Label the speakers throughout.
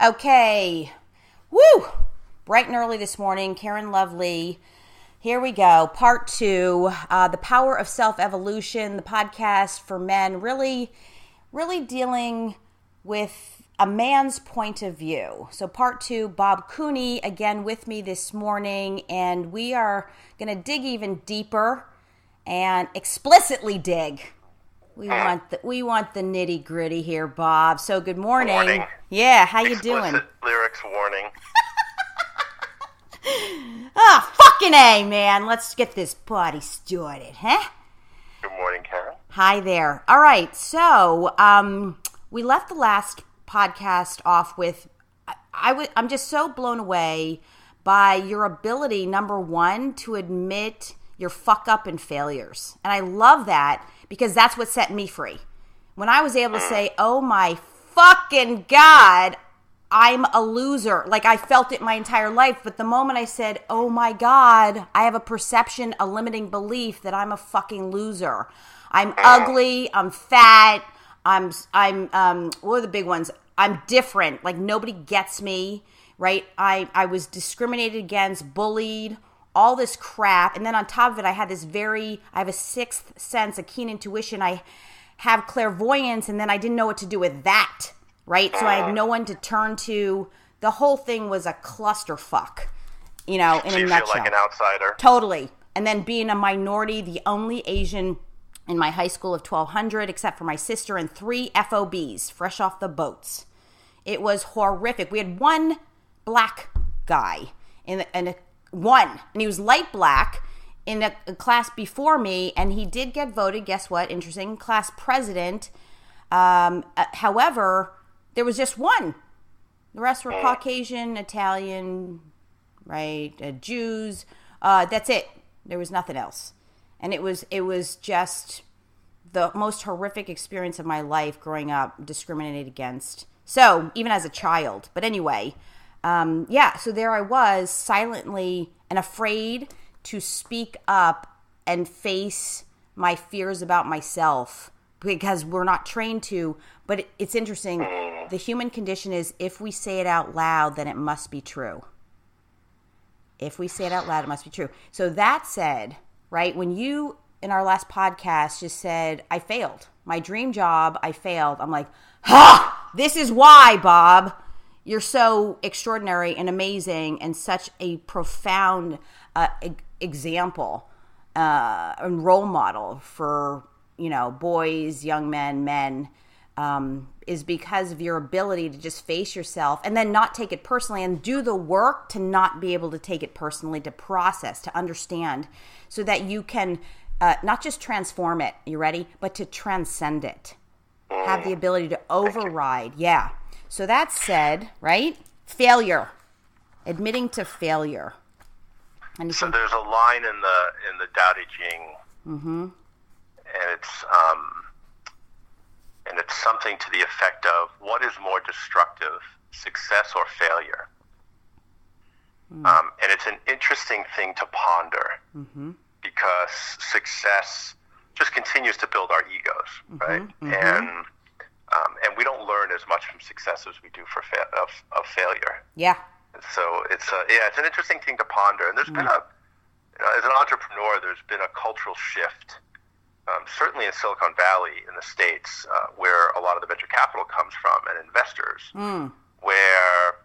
Speaker 1: Okay. Woo! Bright and early this morning, Karen Lovely. Here we go. Part 2, the power of self-evolution, the podcast for men, really dealing with a man's point of view. So part 2, Bob Cooney, again with me this morning, and we are going to dig even deeper and explicitly dig. We want the nitty gritty here, Bob. So good morning.
Speaker 2: Good morning.
Speaker 1: Yeah, how you doing?
Speaker 2: Explicit lyrics warning.
Speaker 1: Fucking A, man. Let's get this party started, huh?
Speaker 2: Good morning, Karen.
Speaker 1: Hi there. All right, so we left the last podcast off with, I'm just so blown away by your ability, number one, to admit your fuck up and failures. And I love that because that's what set me free. When I was able to say, oh my fucking God, I'm a loser. Like I felt it my entire life. But the moment I said, oh my God, I have a perception, a limiting belief that I'm a fucking loser. I'm ugly. I'm fat. I'm what are the big ones? I'm different. Like nobody gets me, right? I was discriminated against, bullied, all this crap. And then on top of it, I have a sixth sense, a keen intuition. I have clairvoyance, and then I didn't know what to do with that. Right? So I had no one to turn to. The whole thing was a clusterfuck, in a nutshell.
Speaker 2: You feel like an outsider.
Speaker 1: Totally. And then being a minority, the only Asian in my high school of 1,200, except for my sister and 3 FOBs, fresh off the boats. It was horrific. We had one black guy, and he was light black in a class before me, and he did get voted, guess what, interesting, class president. However, there was just one. The rest were Caucasian, Italian, right, Jews. That's it. There was nothing else. And it was just the most horrific experience of my life growing up, discriminated against. So, even as a child. But anyway, so there I was, silently and afraid to speak up and face my fears about myself, because we're not trained to. But it's interesting. The human condition is, if we say it out loud, then it must be true. If we say it out loud, it must be true. So that said, right, when you, in our last podcast, just said, I failed. My dream job, I failed. I'm like, this is why, Bob. You're so extraordinary and amazing and such a profound example and role model for, boys, young men, is because of your ability to just face yourself and then not take it personally and do the work to not be able to take it personally, to process, to understand, so that you can not just transform it, you ready, but to transcend it. Have the ability to override. Yeah. So that said, right? Failure. Admitting to failure.
Speaker 2: And so there's a line in the Tao Te Ching, and it's something to the effect of, what is more destructive, success or failure? And it's an interesting thing to ponder, because success just continues to build our egos, right? And we don't learn as much from success as we do of failure.
Speaker 1: Yeah.
Speaker 2: So it's an interesting thing to ponder. And there's been as an entrepreneur, there's been a cultural shift. Certainly in Silicon Valley in the States, where a lot of the venture capital comes from, and investors, where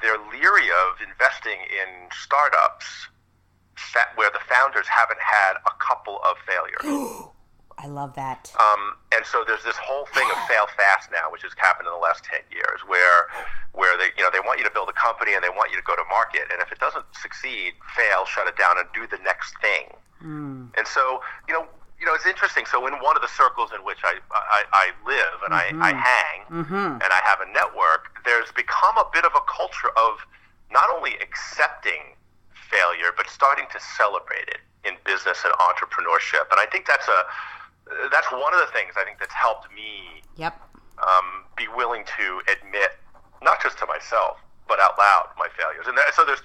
Speaker 2: they're leery of investing in startups where the founders haven't had a couple of failures.
Speaker 1: I love that.
Speaker 2: And so there's this whole thing of fail fast now, which has happened in the last 10 years, where they want you to build a company and they want you to go to market, and if it doesn't succeed, fail, shut it down, and do the next thing. And so it's interesting. So in one of the circles in which I live and I hang and I have a network, there's become a bit of a culture of not only accepting failure, but starting to celebrate it in business and entrepreneurship. And I think that's one of the things I think that's helped me be willing to admit, not just to myself, but out loud, my failures. And so there's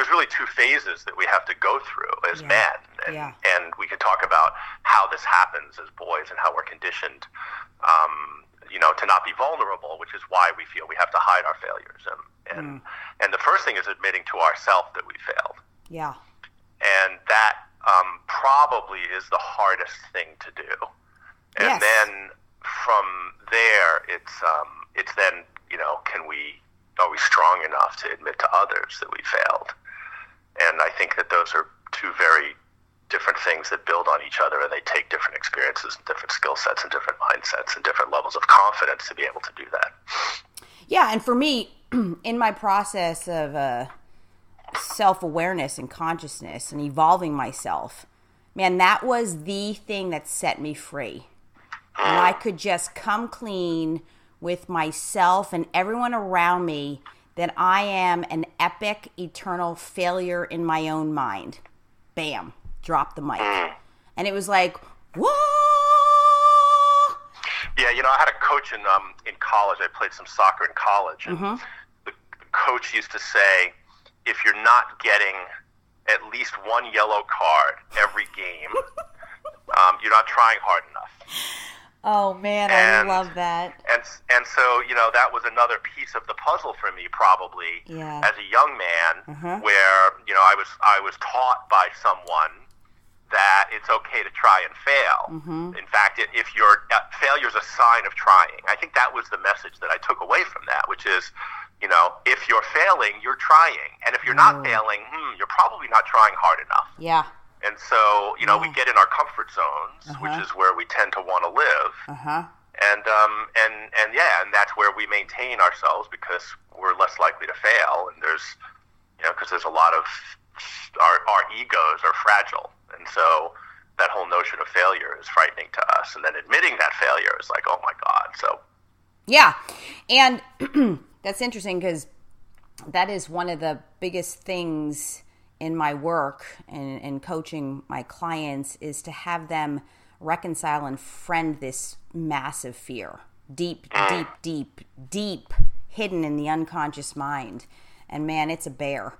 Speaker 2: really two phases that we have to go through as men. And we could talk about how this happens as boys and how we're conditioned to not be vulnerable, which is why we feel we have to hide our failures. And the first thing is admitting to ourselves that we failed.
Speaker 1: Yeah.
Speaker 2: And that probably is the hardest thing to do. And then from there, it's then, are we strong enough to admit to others that we failed? And I think that those are two very different things that build on each other, and they take different experiences and different skill sets and different mindsets and different levels of confidence to be able to do that.
Speaker 1: Yeah, and for me, in my process of self-awareness and consciousness and evolving myself, man, that was the thing that set me free. And I could just come clean with myself and everyone around me that I am an epic, eternal failure in my own mind. Bam. Drop the mic. And it was like, whoa!
Speaker 2: Yeah, I had a coach in college. I played some soccer in college. And the coach used to say, if you're not getting at least one yellow card every game, you're not trying hard enough.
Speaker 1: Oh, man, I love that.
Speaker 2: And so, that was another piece of the puzzle for me, probably, as a young man, where, I was taught by someone that it's okay to try and fail. In fact, if your failure is a sign of trying. I think that was the message that I took away from that, which is, if you're failing, you're trying. And if you're not failing, you're probably not trying hard enough.
Speaker 1: Yeah.
Speaker 2: And so, we get in our comfort zones, which is where we tend to want to live. And that's where we maintain ourselves because we're less likely to fail. And there's, because there's a lot of, our egos are fragile. And so that whole notion of failure is frightening to us. And then admitting that failure is like, oh my God. So. Yeah.
Speaker 1: And that's interesting because that is one of the biggest things in my work and coaching my clients is to have them reconcile and friend this massive fear, deep hidden in the unconscious mind. And man, it's a bear.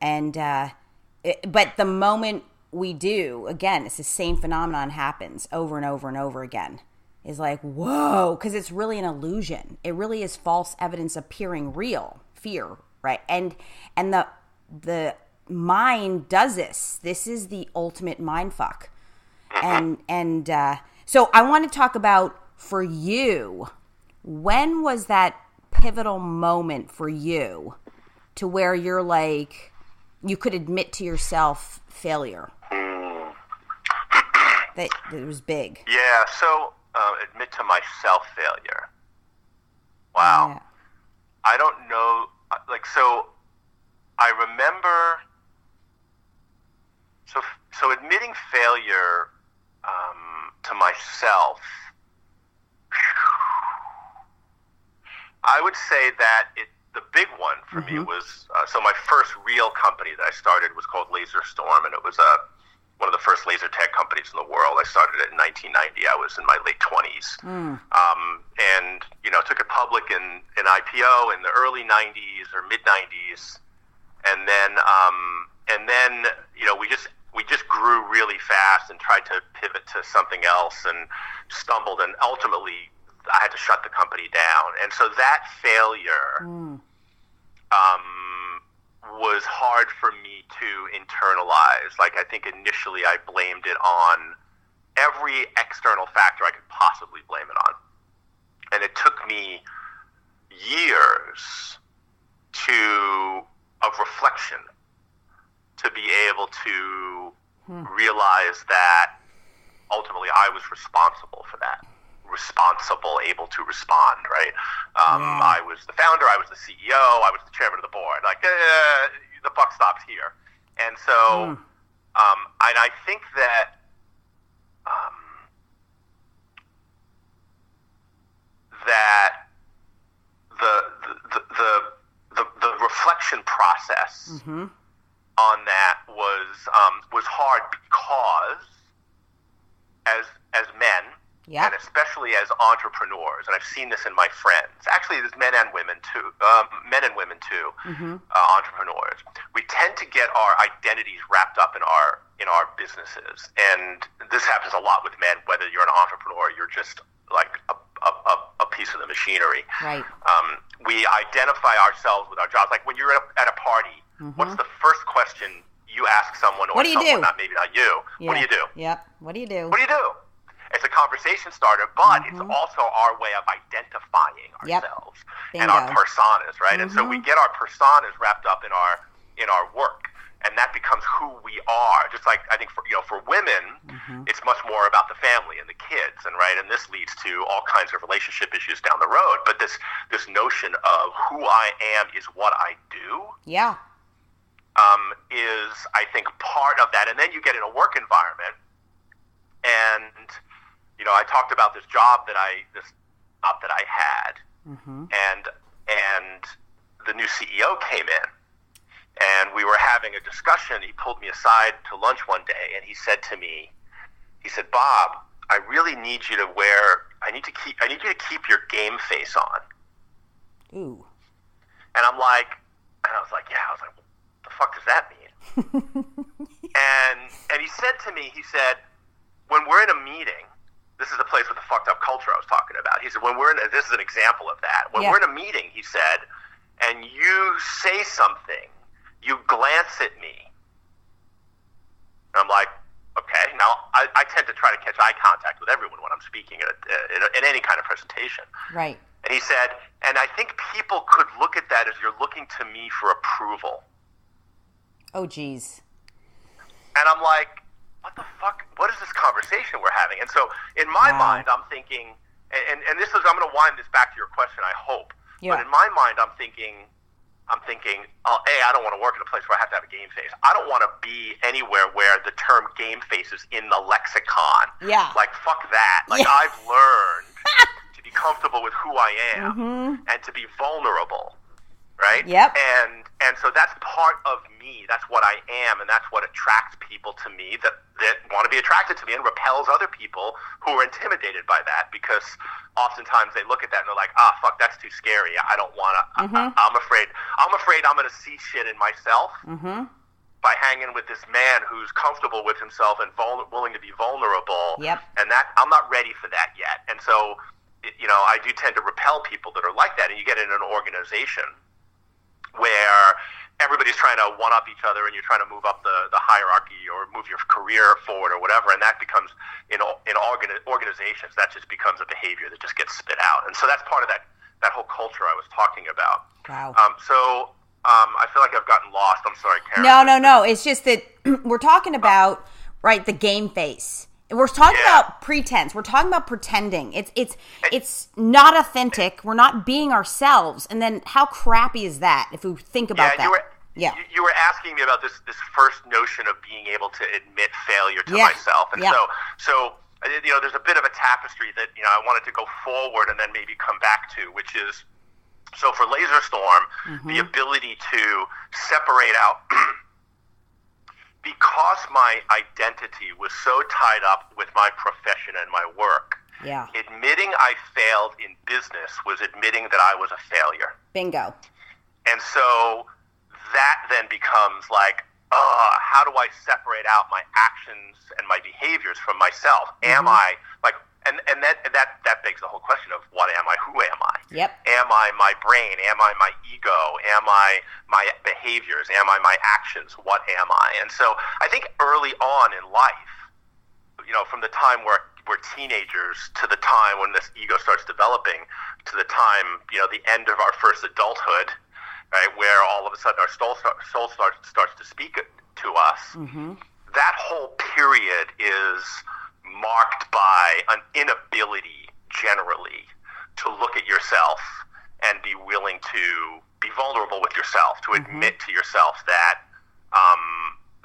Speaker 1: And, but the moment we do, again, it's the same phenomenon happens over and over and over again. Is like, whoa, because it's really an illusion. It really is false evidence appearing real, fear, right? And the mind does this. This is the ultimate mind fuck. And so I want to talk about, for you, when was that pivotal moment for you to where you're like, you could admit to yourself failure? That it was big.
Speaker 2: Yeah, so admit to myself failure. Wow. Yeah. I don't know, so I remember, so admitting failure to myself, I would say that the big one for me was, so my first real company that I started was called Laser Storm, and it was one of the first laser tag companies in the world. I started it in 1990. I was in my late 20s. And, took it public in an IPO in the early 90s or mid 90s. And then, we just grew really fast and tried to pivot to something else and stumbled, and ultimately I had to shut the company down. And so that failure was hard for me to internalize. I think initially I blamed it on every external factor I could possibly blame it on. And it took me years of reflection to be able to realize that ultimately I was responsible for that. Responsible, able to respond, right? I was the founder, I was the CEO, I was the chairman of the board. The buck stops here. And so, and I think that the reflection process on that was hard because as men, and especially as entrepreneurs, and I've seen this in my friends. Actually, there's men and women too. Entrepreneurs. We tend to get our identities wrapped up in our businesses, and this happens a lot with men. Whether you're an entrepreneur, you're just like a piece of the machinery.
Speaker 1: Right.
Speaker 2: We identify ourselves with our jobs. Like when you're at a party, what's the first question you ask someone, or
Speaker 1: what do you
Speaker 2: someone,
Speaker 1: do?
Speaker 2: maybe not you?
Speaker 1: Yeah.
Speaker 2: What do you do?
Speaker 1: Yep. What do you do?
Speaker 2: What do you do? It's a conversation starter, but it's also our way of identifying ourselves and our personas, right? And so we get our personas wrapped up in our work, and that becomes who we are. Just like I think for women, it's much more about the family and the kids, and this leads to all kinds of relationship issues down the road. But this notion of who I am is what I do.
Speaker 1: Yeah.
Speaker 2: Is I think part of that, and then you get in a work environment, and I talked about this job that I had, and the new CEO came in, and we were having a discussion. He pulled me aside to lunch one day, and he said to me, "Bob, I really need you to I need you to keep your game face on."
Speaker 1: Ooh.
Speaker 2: And I was like, what the fuck does that mean? and he said to me, when we're in a meeting, this is the place with the fucked up culture I was talking about. He said, this is an example of that. When we're in a meeting, he said, and you say something, you glance at me. And I'm like, okay. Now, I tend to try to catch eye contact with everyone when I'm speaking in any kind of presentation.
Speaker 1: Right.
Speaker 2: And he said, and I think people could look at that as you're looking to me for approval.
Speaker 1: Oh, geez.
Speaker 2: And I'm like, what the fuck? What is this conversation we're having? And so in my mind, I'm thinking, and this is, I'm going to wind this back to your question, I hope. Yeah. But in my mind, I'm thinking, I don't want to work in a place where I have to have a game face. I don't want to be anywhere where the term game face is in the lexicon. Yeah. Like, fuck that. Like, I've learned to be comfortable with who I am and to be vulnerable. Right?
Speaker 1: Yep.
Speaker 2: And so that's part of me. That's what I am, and that's what attracts people to me that want to be attracted to me, and repels other people who are intimidated by that, because oftentimes they look at that and they're like, fuck, that's too scary. I don't want to. I'm afraid I'm going to see shit in myself by hanging with this man who's comfortable with himself and willing to be vulnerable.
Speaker 1: Yep.
Speaker 2: And that I'm not ready for that yet. And so, I do tend to repel people that are like that. And you get in an organization where everybody's trying to one-up each other, and you're trying to move up the hierarchy or move your career forward or whatever, and that becomes, in organizations, that just becomes a behavior that just gets spit out. And so that's part of that whole culture I was talking about.
Speaker 1: Wow.
Speaker 2: I feel like I've gotten lost. I'm sorry, Karen.
Speaker 1: No. It's just that we're talking about, the game face. We're talking about pretense. We're talking about pretending. It's not authentic. We're not being ourselves. And then how crappy is that if we think about that?
Speaker 2: You were asking me about this first notion of being able to admit failure to myself. And so there's a bit of a tapestry that, I wanted to go forward and then maybe come back to, which is, so for Laserstorm, the ability to separate out because my identity was so tied up with my profession and my work, admitting I failed in business was admitting that I was a failure.
Speaker 1: Bingo.
Speaker 2: And so that then becomes like, how do I separate out my actions and my behaviors from myself? Am I, and that begs the whole question of what am I? Who am I?
Speaker 1: Yep.
Speaker 2: Am I my brain? Am I my ego? Am I my behaviors? Am I my actions? What am I? And so I think early on in life, from the time we're teenagers to the time when this ego starts developing to the time, the end of our first adulthood, right, where all of a sudden our soul starts to speak to us, that whole period is marked by an inability generally to look at yourself and be willing to be vulnerable with yourself, to admit to yourself that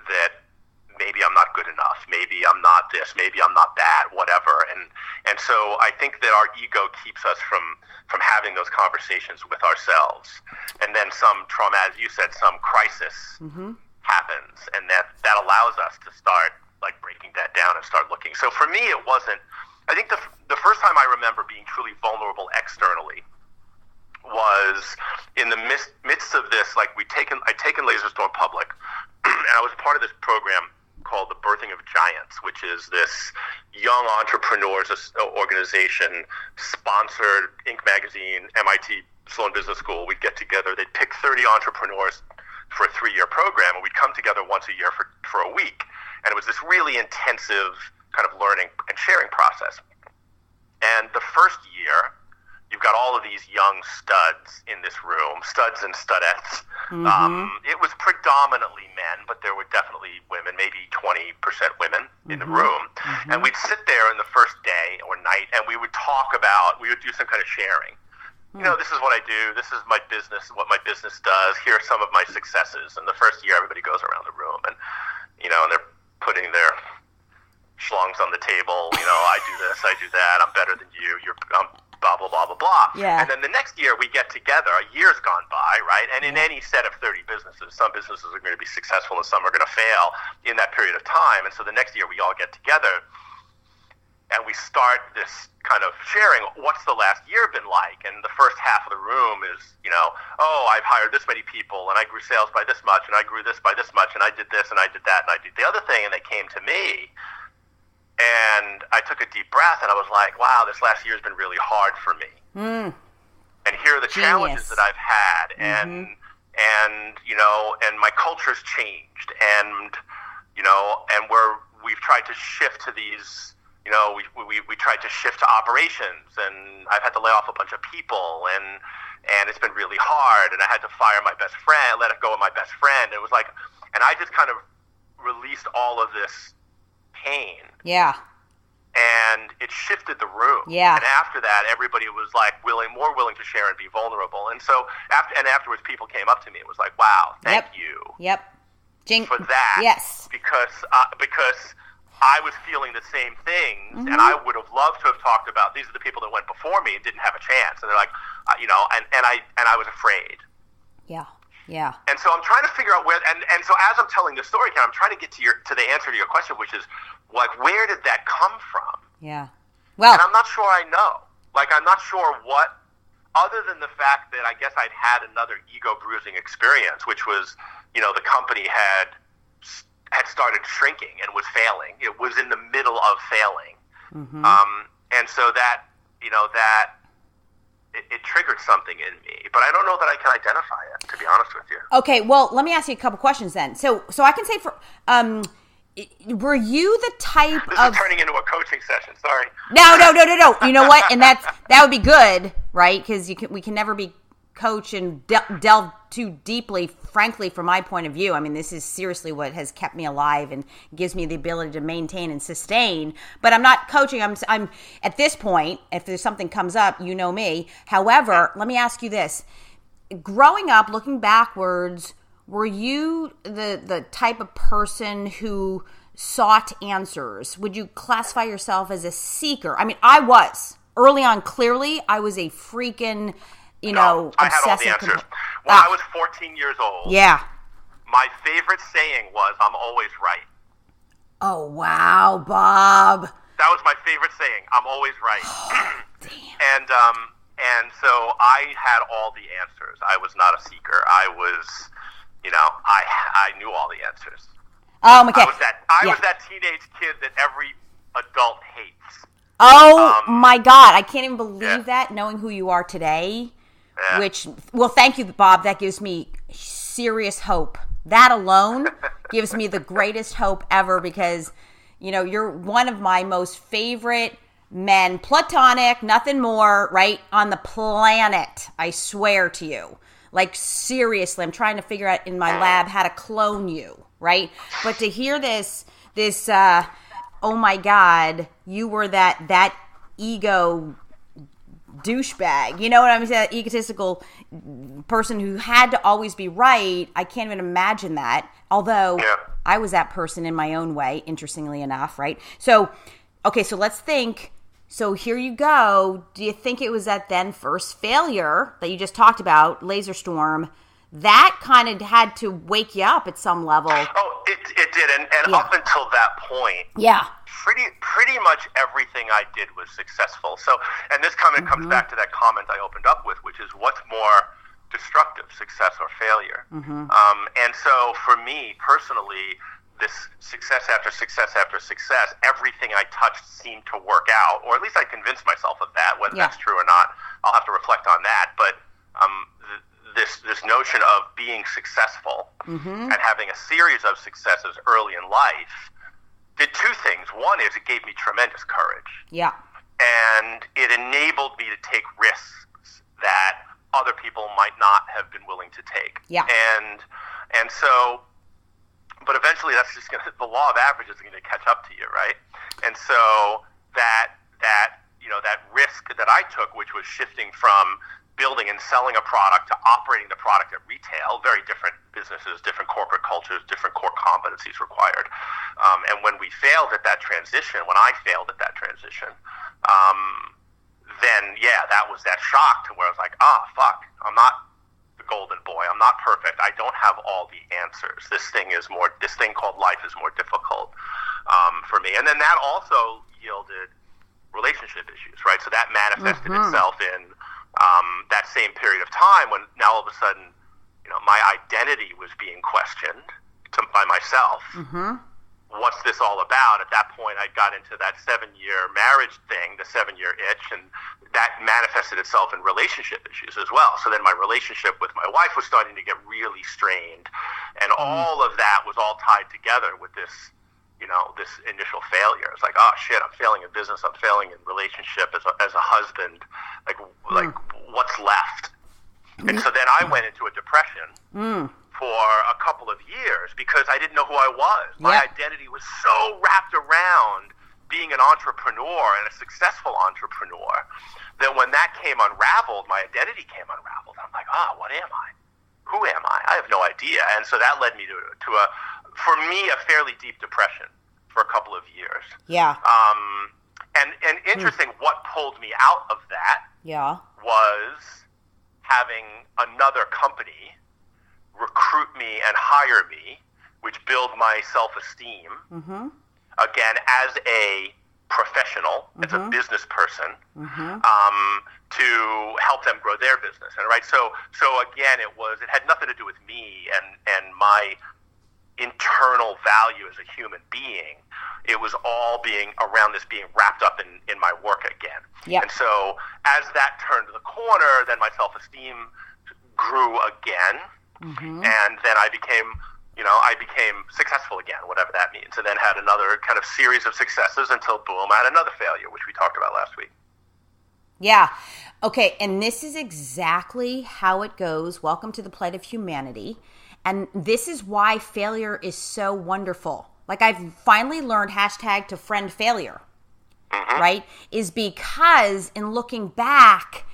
Speaker 2: that maybe I'm not good enough, maybe I'm not this, maybe I'm not that, whatever. And so I think that our ego keeps us from having those conversations with ourselves. And then some trauma, as you said, some crisis happens, and that allows us to start breaking that down and start looking. So for me, it wasn't, I think the first time I remember being truly vulnerable externally was in the midst of this, I'd taken Laserstorm public, and I was part of this program called the Birthing of Giants, which is this young entrepreneurs organization, sponsored Inc. magazine, MIT Sloan Business School. We'd get together. They'd pick 30 entrepreneurs for a 3-year program, and we'd come together once a year for a week. And it was this really intensive kind of learning and sharing process. And the first year, you've got all of these young studs in this room, studs and studettes. It was predominantly men, but there were definitely women, maybe 20% women in the room. And we'd sit there in the first day or night, and we would we would do some kind of sharing. You know, this is what I do. This is my business, what my business does. Here are some of my successes. And the first year, everybody goes around the room, and, you know, and they're putting their schlongs on the table. You know, I do this, I do that. I'm better than you. You're blah, blah, blah, blah, blah.
Speaker 1: Yeah.
Speaker 2: And then the next year we get together, a year's gone by, right? And in any set of 30 businesses, some businesses are going to be successful and some are going to fail in that period of time. And so the next year we all get together and we start this kind of sharing, what's the last year been like? And the first half of the room is, you know, oh, I've hired this many people and I grew sales by this much and I grew this by this much and I did this and I did that and I did the other thing. And they came to me. And I took a deep breath and I was like, wow, this last year has been really hard for me. And here are the challenges that I've had. And you know, and my culture's changed. And, you know, and we've tried to shift to these, you know, we tried to shift to operations. And I've had to lay off a bunch of people. And it's been really hard. And I had to fire my best friend, let go of my best friend. It was like, and I just kind of released all of this pain.
Speaker 1: Yeah.
Speaker 2: And it shifted the room.
Speaker 1: Yeah. And
Speaker 2: after that, everybody was like more willing to share and be vulnerable. And so afterwards, people came up to me and was like, wow, thank you. For that.
Speaker 1: Yes.
Speaker 2: Because I was feeling the same things, and I would have loved to have talked about, these are the people that went before me and didn't have a chance. And they're like, you know, and I was afraid.
Speaker 1: Yeah. Yeah.
Speaker 2: And so I'm trying to figure out where, and so as I'm telling this story, I'm trying to get to the answer to your question, which is, like, where did that come from?
Speaker 1: Yeah. Well.
Speaker 2: And I'm not sure I know. Like, I'm not sure what, other than the fact that I guess I'd had another ego-bruising experience, which was, you know, the company had started shrinking and was failing. It was in the middle of failing. And so that, you know, it triggered something in me, but I don't know that I can identify it, to be honest with you.
Speaker 1: Okay, well, let me ask you a couple questions then. So I can say were you the type
Speaker 2: this
Speaker 1: of...
Speaker 2: is turning into a coaching session, sorry.
Speaker 1: No. You know what? And that would be good, right? Because we can never be coach and delve too deeply, frankly, from my point of view. I mean, this is seriously what has kept me alive and gives me the ability to maintain and sustain. But I'm not coaching. I'm at this point, if there's something comes up, you know me. However, let me ask you this. Growing up, looking backwards, were you the type of person who sought answers? Would you classify yourself as a seeker? I mean, I was. Early on, clearly, I was a freaking... You know,
Speaker 2: I had all the answers. When I was 14 years old, my favorite saying was, I'm always right.
Speaker 1: Oh, wow, Bob.
Speaker 2: That was my favorite saying, I'm always right.
Speaker 1: Damn.
Speaker 2: And so I had all the answers. I was not a seeker. I was, you know, I knew all the answers.
Speaker 1: Okay.
Speaker 2: I was that teenage kid that every adult hates.
Speaker 1: Oh, my God. I can't even believe that, knowing who you are today. Yeah. Which, well, thank you, Bob. That gives me serious hope. That alone gives me the greatest hope ever because, you know, you're one of my most favorite men, platonic, nothing more, right, on the planet. I swear to you. Like, seriously, I'm trying to figure out in my lab how to clone you, right? But to hear this, oh my God, you were that ego douchebag, you know what I'm saying? That egotistical person who had to always be right. I can't even imagine that. Although I was that person in my own way, interestingly enough, right? So, okay, so let's think. So here you go. Do you think it was that then first failure that you just talked about, Laser Storm, that kind of had to wake you up at some level?
Speaker 2: Oh, it did. And up until that point, pretty much everything I did was successful. So, and this comment comes back to that comment I opened up with, which is what's more destructive, success or failure? And so for me personally, this success after success after success, everything I touched seemed to work out, or at least I convinced myself of that. Whether that's true or not, I'll have to reflect on that. But this notion of being successful and having a series of successes early in life did two things. One is it gave me tremendous courage.
Speaker 1: Yeah.
Speaker 2: And it enabled me to take risks that other people might not have been willing to take.
Speaker 1: Yeah.
Speaker 2: And so, but eventually that's just the law of averages is going to catch up to you, right? And so that risk that I took, which was shifting from building and selling a product to operating the product at retail, very different businesses, different corporate cultures, different core competencies required. And when we failed at that transition, when I failed at that transition, then that was that shock to where I was like, fuck, I'm not the golden boy. I'm not perfect. I don't have all the answers. This thing called life is more difficult for me. And then that also yielded relationship issues, right? So that manifested itself in that same period of time when now all of a sudden, my identity was being questioned by myself. What's this all about? At that point, I got into that 7-year marriage thing, the 7-year itch, and that manifested itself in relationship issues as well. So then my relationship with my wife was starting to get really strained, and all of that was all tied together with this, this initial failure. It's like, oh shit, I'm failing in business, I'm failing in relationship as a husband. Like what's left? And so then I went into a depression for a couple of years because I didn't know who I was. My identity was so wrapped around being an entrepreneur and a successful entrepreneur that when that came unraveled, my identity came unraveled. I'm like, what am I? Who am I? I have no idea. And so that led me to for me, a fairly deep depression for a couple of years. Yeah. And interesting, what pulled me out of that was having another company recruit me and hire me, which build my self-esteem, again, as a professional, as a business person, to help them grow their business. And so again, it had nothing to do with me and my internal value as a human being. It was all being around this being wrapped up in my work again. Yep. And so as that turned the corner, then my self-esteem grew again. And then I became successful again, whatever that means. And then had another kind of series of successes until boom, I had another failure, which we talked about last week.
Speaker 1: Yeah. Okay. And this is exactly how it goes. Welcome to the plight of humanity. And this is why failure is so wonderful. Like I've finally learned # to friend failure, right? Is because in looking back,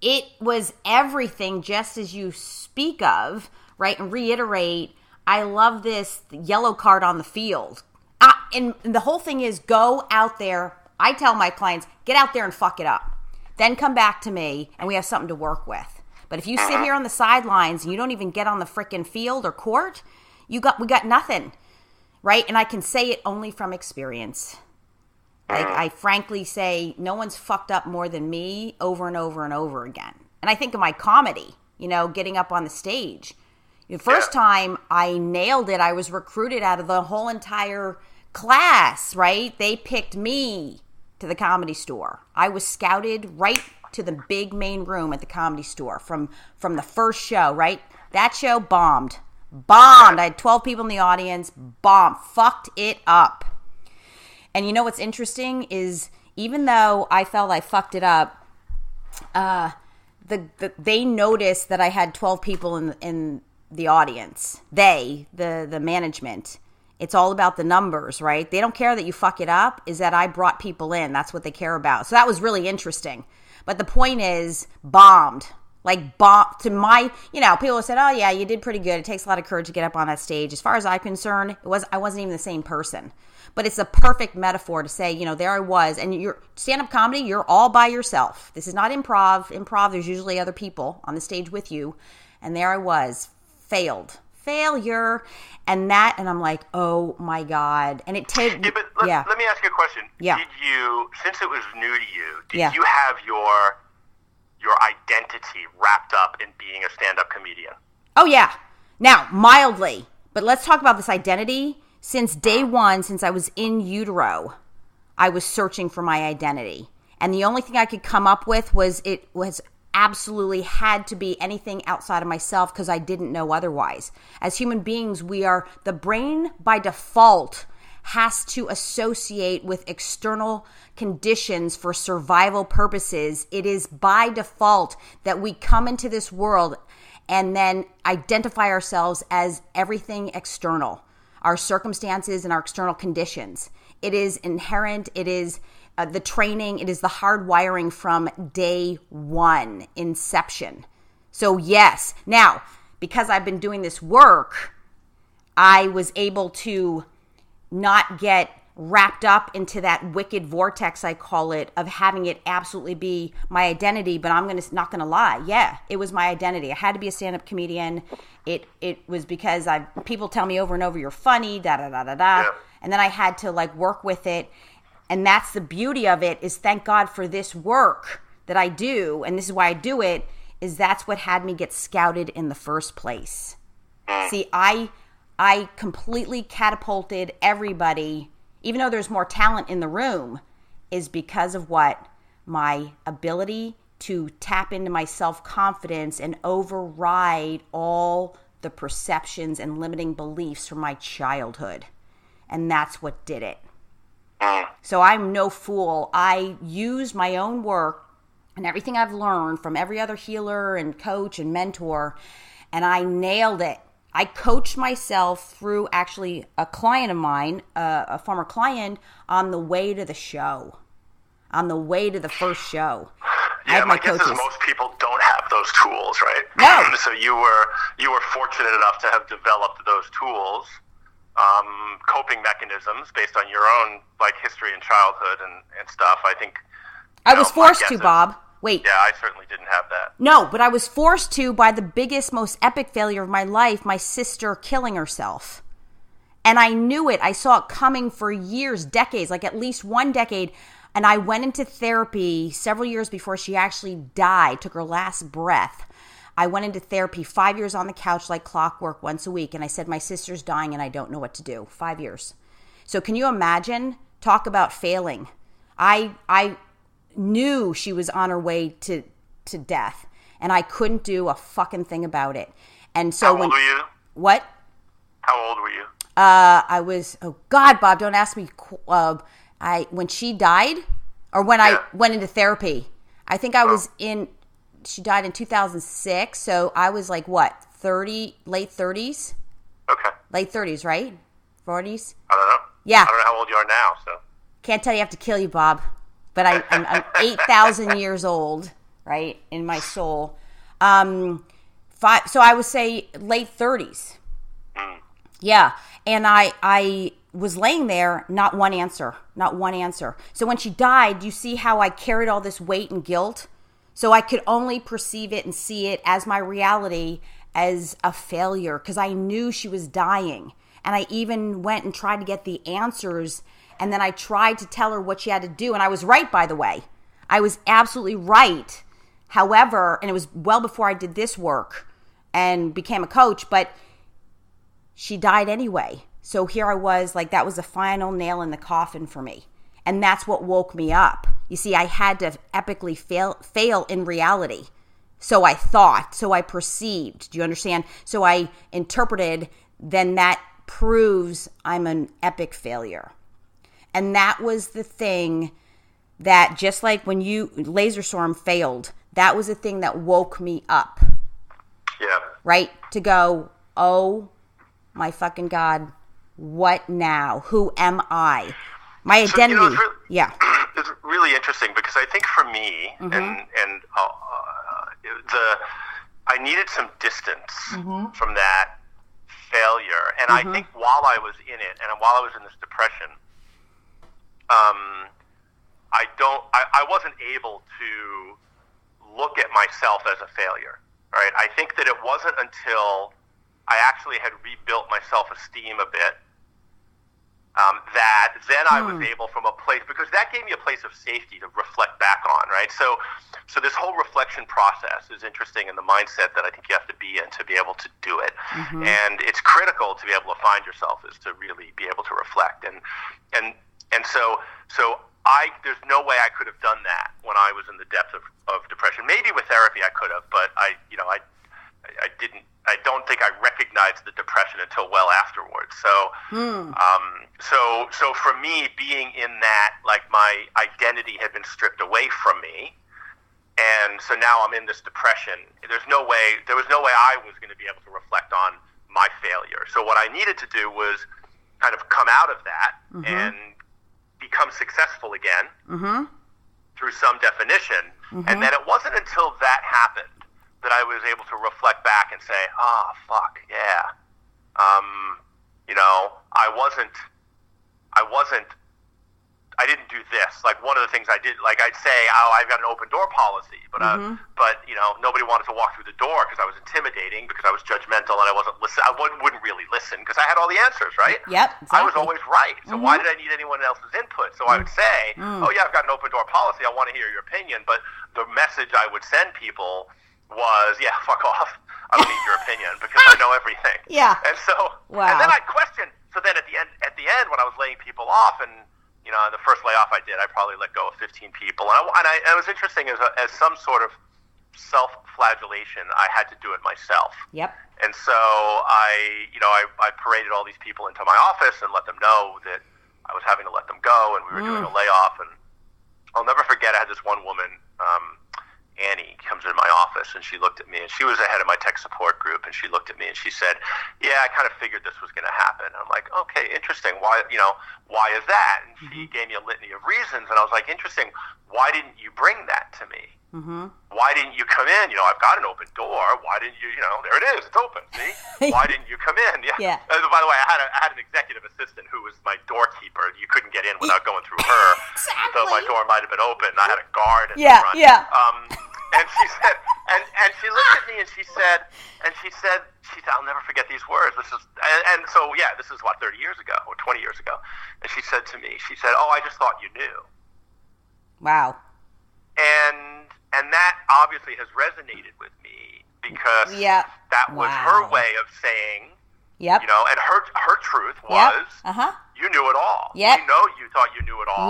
Speaker 1: it was everything just as you speak of, right? And reiterate, I love this yellow card on the field. And the whole thing is go out there. I tell my clients, get out there and fuck it up. Then come back to me and we have something to work with. But if you sit here on the sidelines and you don't even get on the frickin' field or court, we got nothing, right? And I can say it only from experience. Like I frankly say, no one's fucked up more than me over and over and over again. And I think of my comedy, getting up on the stage. The first time I nailed it, I was recruited out of the whole entire class, right? They picked me to the Comedy Store. I was scouted right to the big main room at the Comedy Store from the first show, right? That show bombed. I had 12 people in the audience, fucked it up. And you know what's interesting is even though I felt I fucked it up, they noticed that I had 12 people in the audience. The management. It's all about the numbers, right? They don't care that you fuck it up, is that I brought people in. That's what they care about. So that was really interesting. But the point is, bombed. To my, people said, oh yeah, you did pretty good. It takes a lot of courage to get up on that stage. As far as I'm concerned, I wasn't even the same person. But it's a perfect metaphor to say, there I was. And your stand-up comedy, you're all by yourself. This is not improv. Improv, there's usually other people on the stage with you. And there I was, failure. And I'm like, oh my God. And it takes...
Speaker 2: Yeah, but let me ask you a question.
Speaker 1: Yeah.
Speaker 2: Did you, since it was new to you, did you have your identity wrapped up in being a stand-up comedian?
Speaker 1: Oh, yeah. Now, mildly. But let's talk about this identity. since day one, since I was in utero, I was searching for my identity. And the only thing I could come up with was it was absolutely had to be anything outside of myself because I didn't know otherwise. As human beings, the brain by default has to associate with external conditions for survival purposes. It is by default that we come into this world and then identify ourselves as everything external, our circumstances and our external conditions. It is inherent. It is the training. It is the hard wiring from day one, inception. So yes, now, because I've been doing this work, I was able to not get wrapped up into that wicked vortex, I call it, of having it absolutely be my identity. But I'm not gonna lie, yeah, it was my identity. I had to be a stand-up comedian. It was because people tell me over and over, you're funny, da da da da da, yeah. And then I had to work with it. And that's the beauty of it, is thank God for this work that I do, and this is why I do it, is that's what had me get scouted in the first place. See, I completely catapulted everybody, even though there's more talent in the room, is because of what? My ability to tap into my self-confidence and override all the perceptions and limiting beliefs from my childhood. And that's what did it. So I'm no fool. I use my own work and everything I've learned from every other healer and coach and mentor, and I nailed it. I coached myself through actually a client of mine, a former client, on the way to the show, on the way to the first show.
Speaker 2: Yeah, my guess is most people don't have those tools, right?
Speaker 1: No.
Speaker 2: So you were fortunate enough to have developed those tools, coping mechanisms based on your own history and childhood and stuff. I think
Speaker 1: I was forced to, Bob. Wait.
Speaker 2: Yeah, I certainly didn't have that.
Speaker 1: No, but I was forced to by the biggest, most epic failure of my life, my sister killing herself. And I knew it. I saw it coming for years, decades, at least one decade. And I went into therapy several years before she actually died, took her last breath. I went into therapy 5 years on the couch like clockwork once a week. And I said, my sister's dying and I don't know what to do. 5 years. So can you imagine? Talk about failing. I knew she was on her way to death, and I couldn't do a fucking thing about it. And so
Speaker 2: How old were you?
Speaker 1: What?
Speaker 2: How old were you?
Speaker 1: I was, oh God, Bob, don't ask me. When she died, or when I went into therapy, I think I was she died in 2006, so I was 30, late 30s?
Speaker 2: Okay.
Speaker 1: Late 30s, right? 40s?
Speaker 2: I don't know.
Speaker 1: Yeah.
Speaker 2: I don't know how old you are now, so.
Speaker 1: Can't tell you, I have to kill you, Bob. But I'm 8,000 years old, right, in my soul. So I would say late 30s. Yeah, and I was laying there, not one answer. So when she died, you see how I carried all this weight and guilt? So I could only perceive it and see it as my reality, as a failure, because I knew she was dying. And I even went and tried to get the answers. And then I tried to tell her what she had to do. And I was right, by the way. I was absolutely right. However, and it was well before I did this work and became a coach, but she died anyway. So here I was, that was the final nail in the coffin for me. And that's what woke me up. You see, I had to epically fail in reality. So I thought, so I perceived. Do you understand? So I interpreted, then that proves I'm an epic failure. And that was the thing that, just like when Laser Storm failed, that was the thing that woke me up.
Speaker 2: Yeah.
Speaker 1: Right? To go, oh my fucking God, what now? Who am I? My identity.
Speaker 2: It's really interesting because I think for me, and I needed some distance from that failure. And I think while I was in it, and while I was in this depression, I wasn't able to look at myself as a failure, right? I think that it wasn't until I actually had rebuilt my self-esteem a bit that then I was able from a place, because that gave me a place of safety to reflect back on, right? So this whole reflection process is interesting in the mindset that I think you have to be in to be able to do it. And it's critical to be able to find yourself, is to really be able to reflect. And so there's no way I could have done that when I was in the depth of depression. Maybe with therapy I could have, but I didn't. I don't think I recognized the depression until well afterwards. So for me, being in that, like, my identity had been stripped away from me, and so now I'm in this depression. There was no way I was going to be able to reflect on my failure. So what I needed to do was kind of come out of that and become successful again through some definition. And then it wasn't until that happened that I was able to reflect back and say, fuck, yeah. I didn't do this. Like, one of the things I did, like, I'd say, I've got an open door policy, but nobody wanted to walk through the door because I was intimidating, because I was judgmental, and I wasn't listen. I wouldn't really listen because I had all the answers, right?
Speaker 1: Yep, exactly.
Speaker 2: I was always right. So why did I need anyone else's input? So I would say, oh yeah, I've got an open door policy. I want to hear your opinion. But the message I would send people was, yeah, fuck off. I don't need your opinion because I know everything. Yeah. And so, and then I'd question. So then at the end, when I was laying people off, and the first layoff I did, I probably let go of 15 people. And it was interesting, as some sort of self-flagellation, I had to do it myself. Yep. And so I paraded all these people into my office and let them know that I was having to let them go, and we were doing a layoff. And I'll never forget, I had this one woman, Annie, comes into my office, and she looked at me, and she was the head of my tech support group, and she looked at me and she said, yeah, I kind of figured this was going to happen. And I'm like, okay, interesting. Why is that? And she gave me a litany of reasons, and I was like, interesting. Why didn't you bring that to me? Why didn't you come in? I've got an open door. Why didn't you, there it is. It's open. See? Why didn't you come in? Yeah. By the way, I had an executive assistant who was my doorkeeper. You couldn't get in without going through her. Exactly. So my door might have been open. I had a guard at the front. Yeah. And she said, and she looked at me and she said, I'll never forget these words. This is 30 years ago or 20 years ago. And she said to me, oh, I just thought you knew. Wow. And that obviously has resonated with me, because that was her way of saying, and her truth was, you knew it all. We know you thought you knew it all.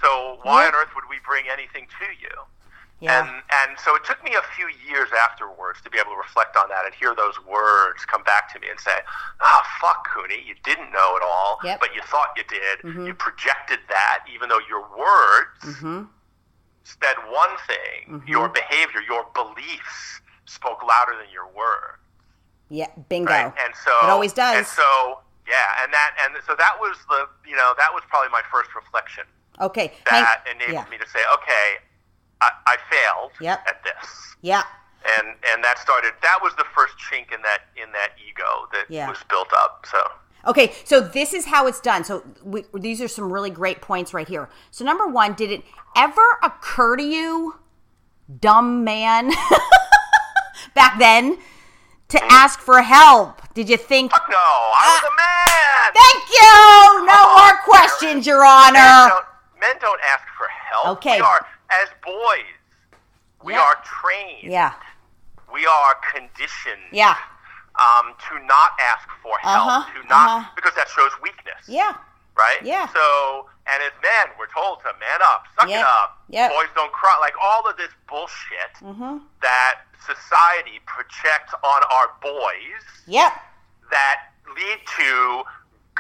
Speaker 2: So why on earth would we bring anything to you? And so it took me a few years afterwards to be able to reflect on that and hear those words come back to me and say, fuck, Cooney, you didn't know it all, but you thought you did. You projected that, even though your words said one thing, your behavior, your beliefs spoke louder than your words.
Speaker 1: Yeah, bingo.
Speaker 2: Right? And so
Speaker 1: it always does.
Speaker 2: And so so that was that was probably my first reflection.
Speaker 1: Okay.
Speaker 2: That enabled me to say, okay, I failed at this. Yeah. And that was the first chink in that ego that was built up. So.
Speaker 1: Okay, so this is how it's done. So these are some really great points right here. So number one, did it ever occur to you, dumb man, back then, to ask for help? Did you think?
Speaker 2: Fuck no, I was a man.
Speaker 1: Thank you. No more questions, Your Honor.
Speaker 2: Men don't ask for help.
Speaker 1: Okay.
Speaker 2: We are, as boys, we are trained. Yeah. We are conditioned. Yeah. To not ask for help, because that shows weakness. Yeah. Right? Yeah. So, and as men, we're told to man up, suck it up, boys don't cry, like all of this bullshit that society projects on our boys that lead to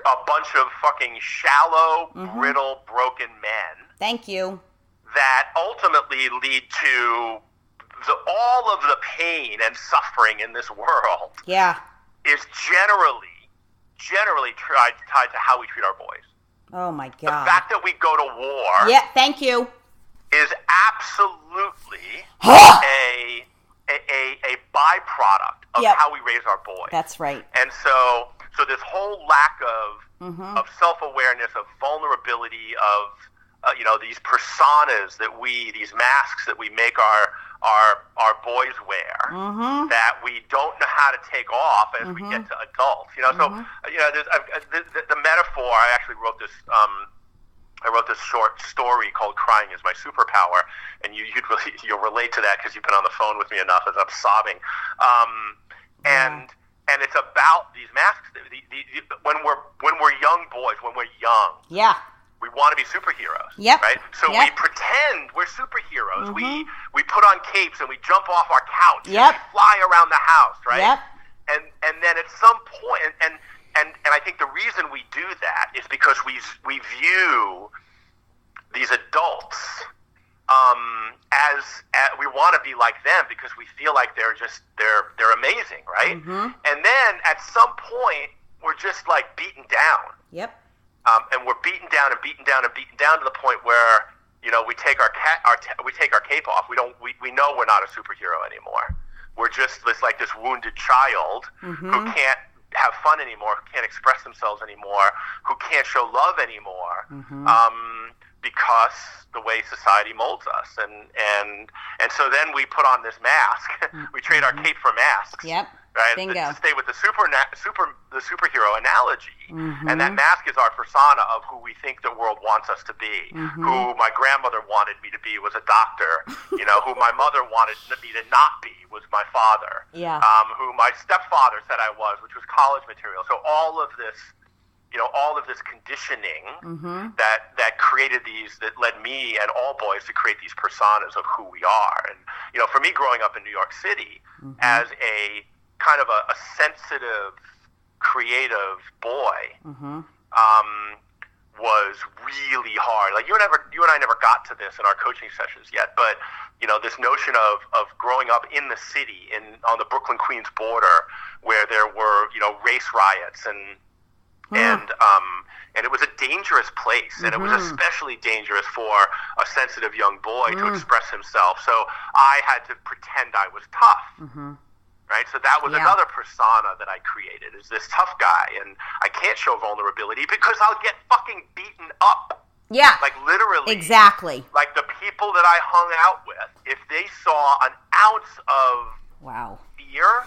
Speaker 2: a bunch of fucking shallow, brittle, broken men.
Speaker 1: Thank you.
Speaker 2: That ultimately lead to all of the pain and suffering in this world is generally tied to how we treat our boys.
Speaker 1: Oh, my God.
Speaker 2: The fact that we go to war
Speaker 1: thank you.
Speaker 2: is absolutely a byproduct of how we raise our boys.
Speaker 1: That's right.
Speaker 2: And so this whole lack of self-awareness, of vulnerability, these personas these masks that we make our boys wear, that we don't know how to take off as we get to adults. So the metaphor. I actually wrote this. I wrote this short story called "Crying Is My Superpower," and you'll relate to that because you've been on the phone with me enough as I'm sobbing. And it's about these masks. When we're young boys, when we're young, we want to be superheroes, right? So we pretend we're superheroes. We put on capes and we jump off our couch and we fly around the house, right? And then at some point, and I think the reason we do that is because we view these adults as we want to be like them because we feel like they're amazing, right? And then at some point we're just like beaten down. And we're beaten down and beaten down and beaten down to the point where we take our cape off. We know we're not a superhero anymore. We're just this wounded child who can't have fun anymore, who can't express themselves anymore, who can't show love anymore, because the way society molds us, and so then we put on this mask. We trade our cape for masks. Right?
Speaker 1: Bingo.
Speaker 2: To stay with the superhero analogy, and that mask is our persona of who we think the world wants us to be. Who my grandmother wanted me to be was a doctor. Who my mother wanted me to not be was my father. Who my stepfather said I was, which was college material. So all of this conditioning that created that led me and all boys to create these personas of who we are. And for me, growing up in New York City as a kind of a sensitive, creative boy, was really hard. Like you and I never got to this in our coaching sessions yet, but this notion of growing up in the city, on the Brooklyn-Queens border, where there were race riots and it was a dangerous place, and it was especially dangerous for a sensitive young boy to express himself. So I had to pretend I was tough. Right, so that was another persona that I created, is this tough guy, and I can't show vulnerability because I'll get fucking beaten up. Like literally.
Speaker 1: Exactly.
Speaker 2: Like the people that I hung out with, if they saw an ounce of fear,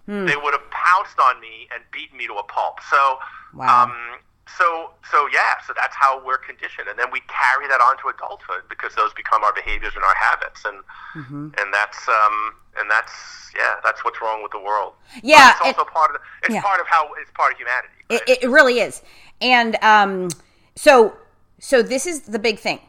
Speaker 2: they would have pounced on me and beaten me to a pulp. So, so that's how we're conditioned, and then we carry that on to adulthood because those become our behaviors and our habits, and that's what's wrong with the world. But it's also part of humanity. Right?
Speaker 1: It really is, and so this is the big thing: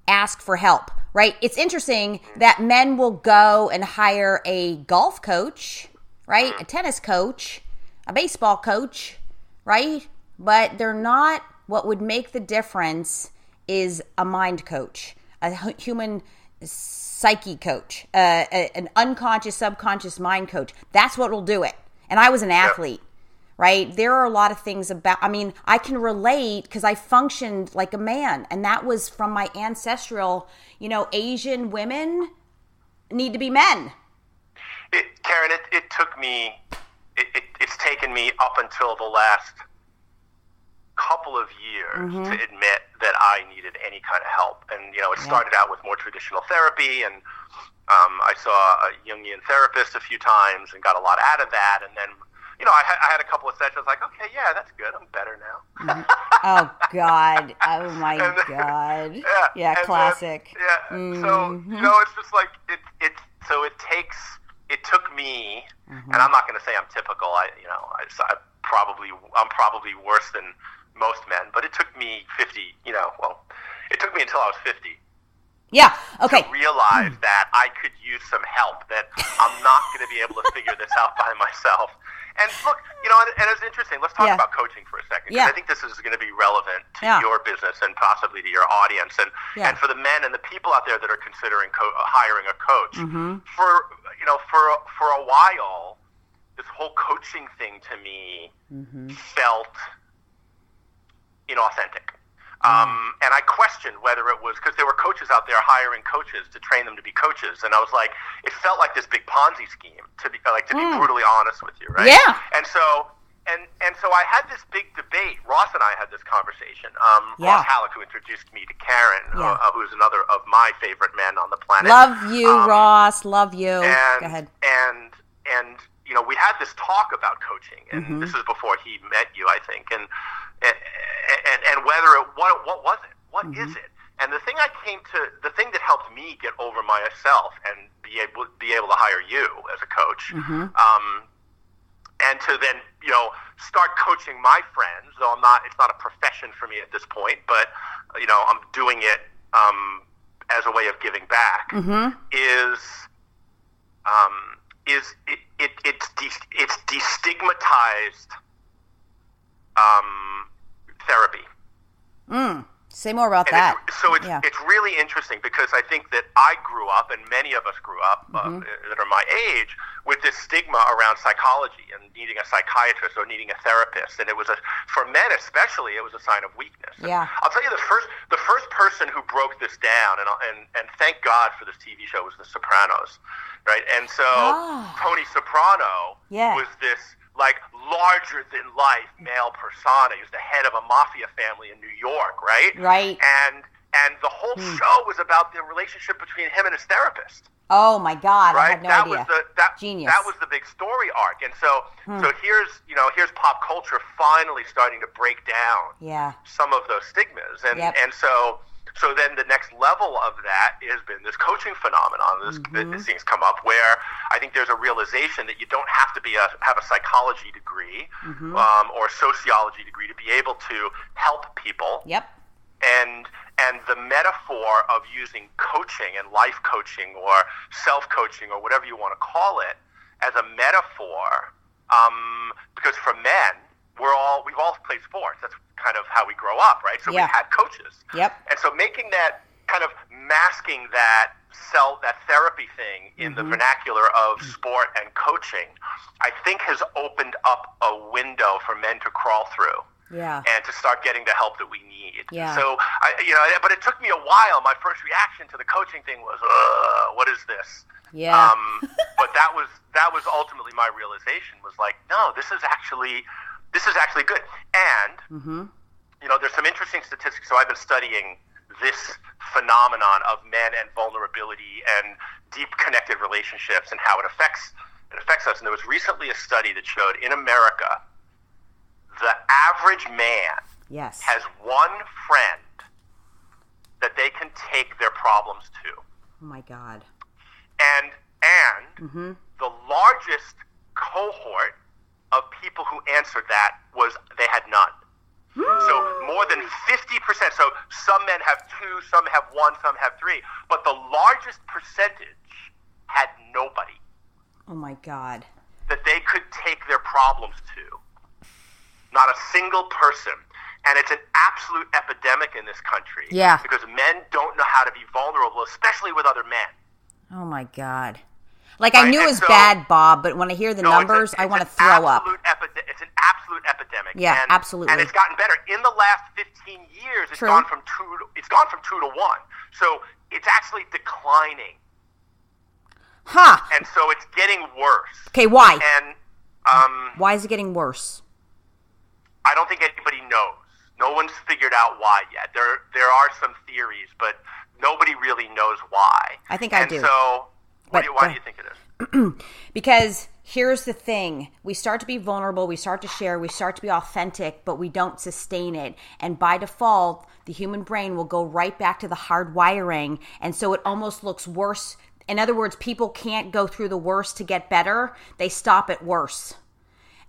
Speaker 1: ask for help. Right? It's interesting that men will go and hire a golf coach, right? A tennis coach, a baseball coach, right? But they're not. What would make the difference is a mind coach, a human psyche coach, an unconscious, subconscious mind coach. That's what will do it. And I was an athlete, right? There are a lot of things I can relate because I functioned like a man. And that was from my ancestral, Asian women need to be men.
Speaker 2: Karen, it took me, it's taken me up until the last couple of years to admit that I needed any kind of help. And, it started out with more traditional therapy, and I saw a Jungian therapist a few times and got a lot out of that. And then, I had a couple of sessions like, okay, yeah, that's good. I'm better now.
Speaker 1: Oh, God. Oh, my God. Yeah, classic.
Speaker 2: Then, so, it's just like, it took me, and I'm not going to say I'm typical. I'm probably worse than most men, but it took me it took me until I was 50.
Speaker 1: Yeah, okay.
Speaker 2: To realize that I could use some help, that I'm not going to be able to figure this out by myself. And look, and it's interesting. Let's talk about coaching for a second, because I think this is going to be relevant to your business and possibly to your audience, and for the men and the people out there that are considering hiring a coach. For a while, this whole coaching thing to me felt inauthentic. And I questioned whether it was because there were coaches out there hiring coaches to train them to be coaches, and I was like, it felt like this big Ponzi scheme, to be brutally honest with you, right? And so and so I had this big debate. Ross and I had this conversation. Ross Halleck, who introduced me to Karen, who's another of my favorite men on the planet.
Speaker 1: Love you, Ross. Love you. Go ahead.
Speaker 2: And you know, we had this talk about coaching, and this is before he met you, I think, and whether what was it? What is it? And the thing that helped me get over myself and be able to hire you as a coach, and to then, you know, start coaching my friends, though it's not a profession for me at this point, but, you know, I'm doing it as a way of giving back, it's destigmatized therapy.
Speaker 1: Say more about that.
Speaker 2: It's really interesting because I think that I grew up, and many of us grew up that are my age, with this stigma around psychology and needing a psychiatrist or needing a therapist, and for men especially, it was a sign of weakness.
Speaker 1: Yeah.
Speaker 2: I'll tell you the first person who broke this down, and thank God for this TV show, was The Sopranos, right? And so Tony Soprano was this like larger than life male persona. He was the head of a mafia family in New York, right?
Speaker 1: Right.
Speaker 2: And the whole show was about the relationship between him and his therapist.
Speaker 1: Oh my God!
Speaker 2: Right?
Speaker 1: I had no idea. Genius.
Speaker 2: That was the big story arc. And so here's pop culture finally starting to break down some of those stigmas. And So then the next level of that has been this coaching phenomenon. These things come up where I think there's a realization that you don't have to have a psychology degree or a sociology degree to be able to help people.
Speaker 1: Yep.
Speaker 2: And the metaphor of using coaching and life coaching or self-coaching or whatever you want to call it as a metaphor, because for men, we've all played sports. That's kind of how we grow up, right? So we had coaches.
Speaker 1: Yep.
Speaker 2: And so making that kind of masking that therapy thing in the vernacular of sport and coaching, I think has opened up a window for men to crawl through.
Speaker 1: Yeah.
Speaker 2: And to start getting the help that we need.
Speaker 1: Yeah.
Speaker 2: So, but it took me a while. My first reaction to the coaching thing was, what is this?
Speaker 1: Yeah.
Speaker 2: But that was ultimately my realization, was like, no, this is actually good. And, there's some interesting statistics. So I've been studying this phenomenon of men and vulnerability and deep connected relationships and how it affects us. And there was recently a study that showed in America, the average man has one friend that they can take their problems to.
Speaker 1: Oh my God.
Speaker 2: And the largest cohort of people who answered that was they had none. So more than 50%. So some men have two, some have one, some have three. But the largest percentage had nobody.
Speaker 1: Oh my God.
Speaker 2: That they could take their problems to. Not a single person. And it's an absolute epidemic in this country.
Speaker 1: Yeah.
Speaker 2: Because men don't know how to be vulnerable, especially with other men.
Speaker 1: Oh my God. Like, I knew it was bad, Bob, but when I hear the numbers, I want to throw up.
Speaker 2: It's an absolute epidemic.
Speaker 1: Yeah, absolutely.
Speaker 2: And it's gotten better. In the last 15 years, it's gone from 2 to 1. So it's actually declining.
Speaker 1: Huh.
Speaker 2: And so it's getting worse.
Speaker 1: Okay, why?
Speaker 2: And
Speaker 1: why is it getting worse?
Speaker 2: I don't think anybody knows. No one's figured out why yet. There are some theories, but nobody really knows why.
Speaker 1: I think I do.
Speaker 2: And so why do you think it is?
Speaker 1: Because here's the thing. We start to be vulnerable. We start to share. We start to be authentic, but we don't sustain it. And by default, the human brain will go right back to the hard wiring. And so it almost looks worse. In other words, people can't go through the worst to get better. They stop at worse.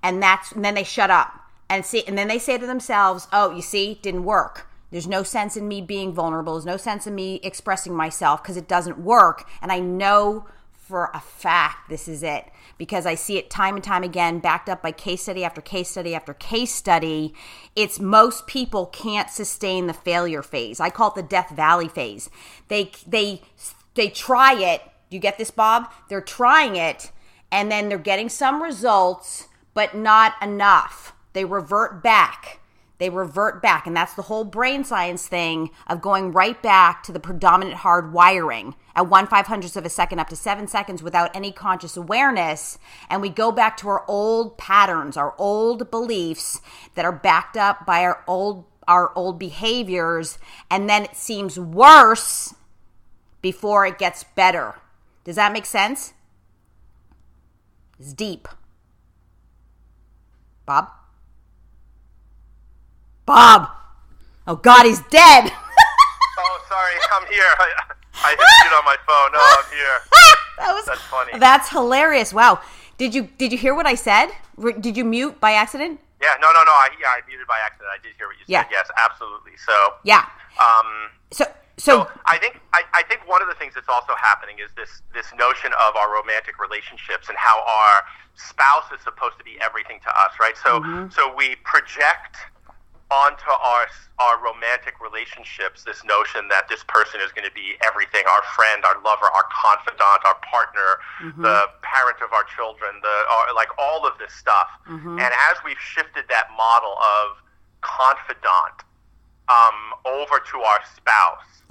Speaker 1: And then they shut up. And then they say to themselves, oh, you see, didn't work. There's no sense in me being vulnerable. There's no sense in me expressing myself because it doesn't work. And I know for a fact this is it because I see it time and time again, backed up by case study after case study after case study. It's most people can't sustain the failure phase. I call it the Death Valley phase. They try it. Do you get this, Bob? They're trying it, and then they're getting some results, but not enough. They revert back. they revert back. And that's the whole brain science thing of going right back to the predominant hard wiring at 1/500th of a second up to 7 seconds without any conscious awareness. And we go back to our old patterns, our old beliefs that are backed up by our old behaviors. And then it seems worse before it gets better. Does that make sense? It's deep. Bob? Oh, God, he's dead.
Speaker 2: Oh, sorry. I'm here. I hit it on my phone. No, I'm here. That's funny.
Speaker 1: That's hilarious. Wow. Did you hear what I said? Did you mute by accident?
Speaker 2: Yeah. No. I muted by accident. I did hear what you said. Yes, absolutely. So.
Speaker 1: Yeah.
Speaker 2: So I think one of the things that's also happening is this notion of our romantic relationships and how our spouse is supposed to be everything to us, right? So so we project onto our romantic relationships this notion that this person is going to be everything, our friend, our lover, our confidant, our partner, the parent of our children, like all of this stuff. And as we've shifted that model of confidant over to our spouse,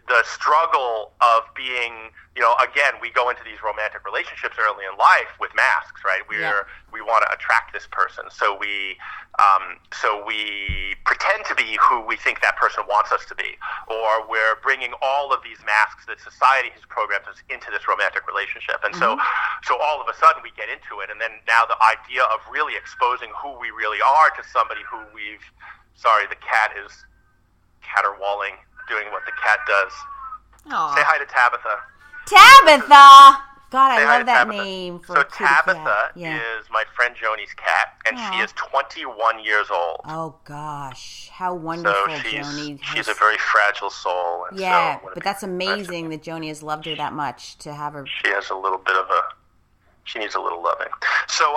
Speaker 2: the struggle of being, again, we go into these romantic relationships early in life with masks, right? We want to attract this person, so we pretend to be who we think that person wants us to be, or we're bringing all of these masks that society has programmed us into this romantic relationship, and so all of a sudden we get into it, and then now the idea of really exposing who we really are to somebody who the cat is caterwauling, doing what the cat does.
Speaker 1: Aww.
Speaker 2: Say hi to Tabitha.
Speaker 1: Tabitha! God, I love that name.
Speaker 2: So Tabitha is my friend Joni's cat, and she is 21 years old.
Speaker 1: Oh, gosh. How wonderful, Joni.
Speaker 2: She's a very fragile soul. And
Speaker 1: but that's amazing that Joni has loved her that much to have her.
Speaker 2: She has a little bit of she needs a little loving. So,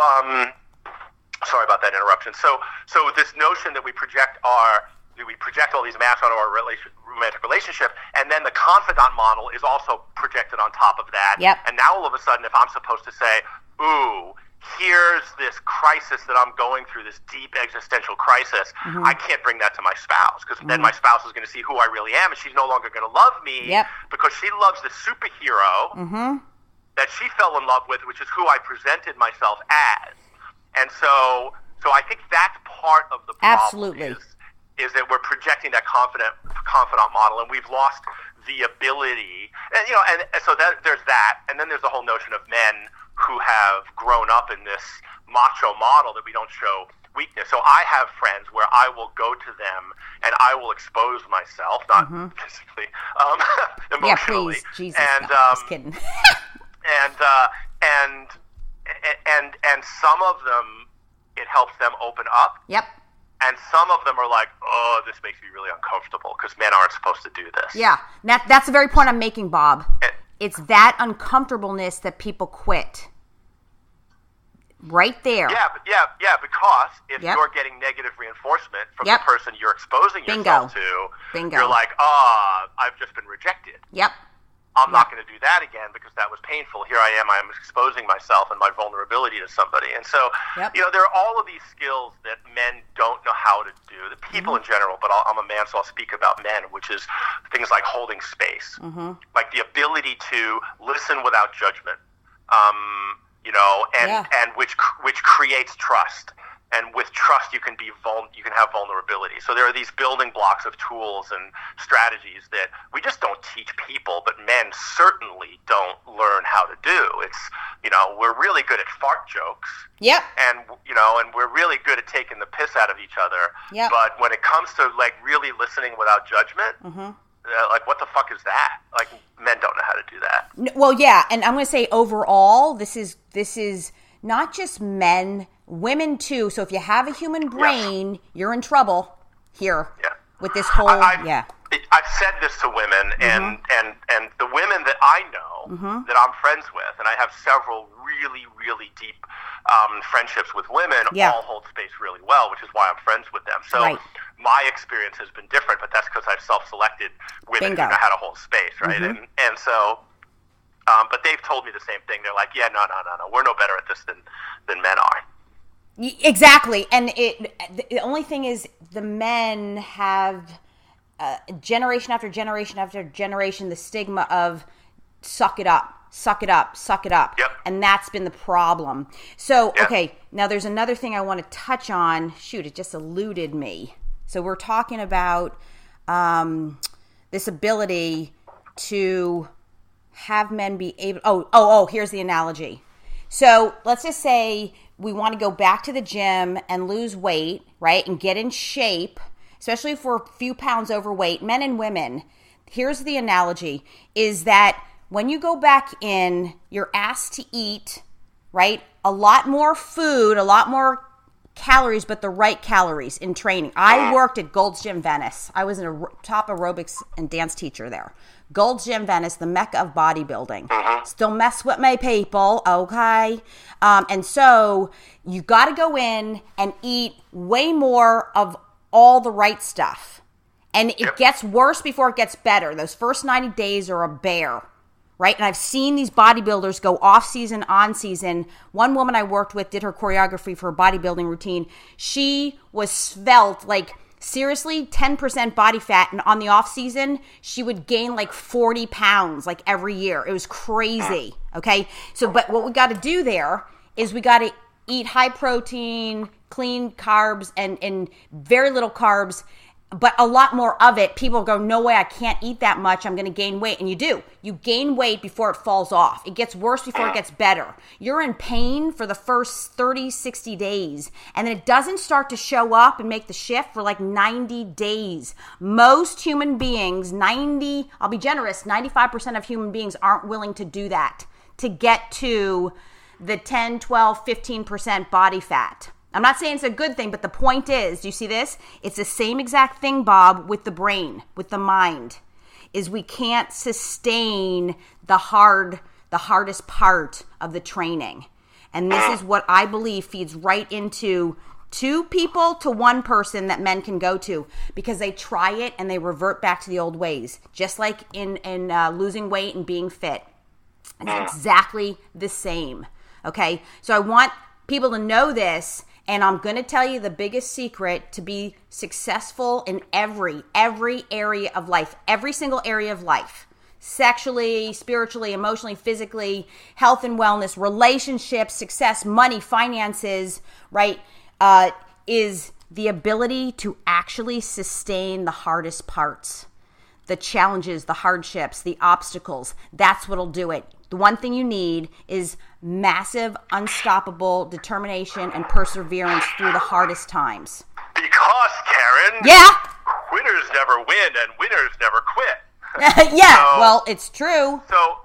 Speaker 2: sorry about that interruption. So this notion that we project all these masks onto our romantic relationship, and then the confidant model is also projected on top of that.
Speaker 1: Yep.
Speaker 2: And now all of a sudden, if I'm supposed to say, ooh, here's this crisis that I'm going through, this deep existential crisis, I can't bring that to my spouse, because then my spouse is going to see who I really am, and she's no longer going to love me because she loves the superhero that she fell in love with, which is who I presented myself as. And so I think that's part of the problem.
Speaker 1: Absolutely.
Speaker 2: Is that we're projecting that confidant model, and we've lost the ability, and so there's that, and then there's the whole notion of men who have grown up in this macho model that we don't show weakness. So I have friends where I will go to them and I will expose myself, not physically, emotionally.
Speaker 1: Yeah, please, Jesus,
Speaker 2: and
Speaker 1: just kidding.
Speaker 2: and some of them, it helps them open up.
Speaker 1: Yep.
Speaker 2: And some of them are like, oh, this makes me really uncomfortable because men aren't supposed to do this.
Speaker 1: Yeah, that's the very point I'm making, Bob. It's that uncomfortableness that people quit. Right there.
Speaker 2: Yeah, because if you're getting negative reinforcement from the person you're exposing yourself to, you're like, I've just been rejected.
Speaker 1: Yep.
Speaker 2: I'm not going to do that again because that was painful. Here I am exposing myself and my vulnerability to somebody. And so, there are all of these skills that men don't know how to do, the people in general, but I'm a man, so I'll speak about men, which is things like holding space, like the ability to listen without judgment, and which creates trust. And with trust, you can have vulnerability. So there are these building blocks of tools and strategies that we just don't teach people, but men certainly don't learn how to do. It's, we're really good at fart jokes.
Speaker 1: Yep.
Speaker 2: And we're really good at taking the piss out of each other.
Speaker 1: Yep.
Speaker 2: But when it comes to like really listening without judgment, like what the fuck is that? Like men don't know how to do that.
Speaker 1: Well, yeah, and I'm going to say overall, this is not just men. Women too. So if you have a human brain, you're in trouble here with this whole. I've
Speaker 2: said this to women, and the women that I know that I'm friends with, and I have several really, really deep friendships with women. All hold space really well, which is why I'm friends with them. So my experience has been different, but that's because I've self-selected women who know how to hold space, right? And so. But they've told me the same thing. They're like, no, we're no better at this than men are.
Speaker 1: Exactly. And the only thing is the men have generation after generation after generation, the stigma of suck it up, suck it up, suck it up.
Speaker 2: Yep.
Speaker 1: And that's been the problem. So,
Speaker 2: Yep.
Speaker 1: okay, now there's another thing I want to touch on. Shoot, it just eluded me. So we're talking about this ability to have men be able, here's the analogy. So let's just say we want to go back to the gym and lose weight, right? And get in shape, especially if we're a few pounds overweight, men and women. Here's the analogy, is that when you go back in, you're asked to eat, right? A lot more food, a lot more calories, but the right calories in training. I worked at Gold's Gym Venice. I was a top aerobics and dance teacher there. Gold's Gym Venice, the mecca of bodybuilding. Still mess with my people, okay? And so you got to go in and eat way more of all the right stuff. And it gets worse before it gets better. Those first 90 days are a bear, right? And I've seen these bodybuilders go off season, on season. One woman I worked with did her choreography for her bodybuilding routine. She was svelte, like seriously 10% body fat. And on the off season, she would gain like 40 pounds like every year. It was crazy. Okay. So, but what we got to do there is we got to eat high protein, clean carbs and very little carbs, but a lot more of it. People go, no way, I can't eat that much. I'm going to gain weight. And you do. You gain weight before it falls off. It gets worse before it gets better. You're in pain for the first 30, 60 days. And then it doesn't start to show up and make the shift for like 90 days. Most human beings, I'll be generous, 95% of human beings aren't willing to do that to get to the 10, 12, 15% body fat. I'm not saying it's a good thing, but the point is, do you see this? It's the same exact thing, Bob, with the brain, with the mind, is we can't sustain the hardest part of the training. And this is what I believe feeds right into 2 people to 1 person that men can go to, because they try it and they revert back to the old ways, just like in losing weight and being fit. It's exactly the same. Okay, so I want people to know this, and I'm going to tell you the biggest secret to be successful in every area of life, every single area of life, sexually, spiritually, emotionally, physically, health and wellness, relationships, success, money, finances, right, is the ability to actually sustain the hardest parts, the challenges, the hardships, the obstacles. That's what'll do it. The one thing you need is massive, unstoppable determination and perseverance through the hardest times.
Speaker 2: Because, Karen, quitters never win and winners never quit.
Speaker 1: Well, it's true.
Speaker 2: So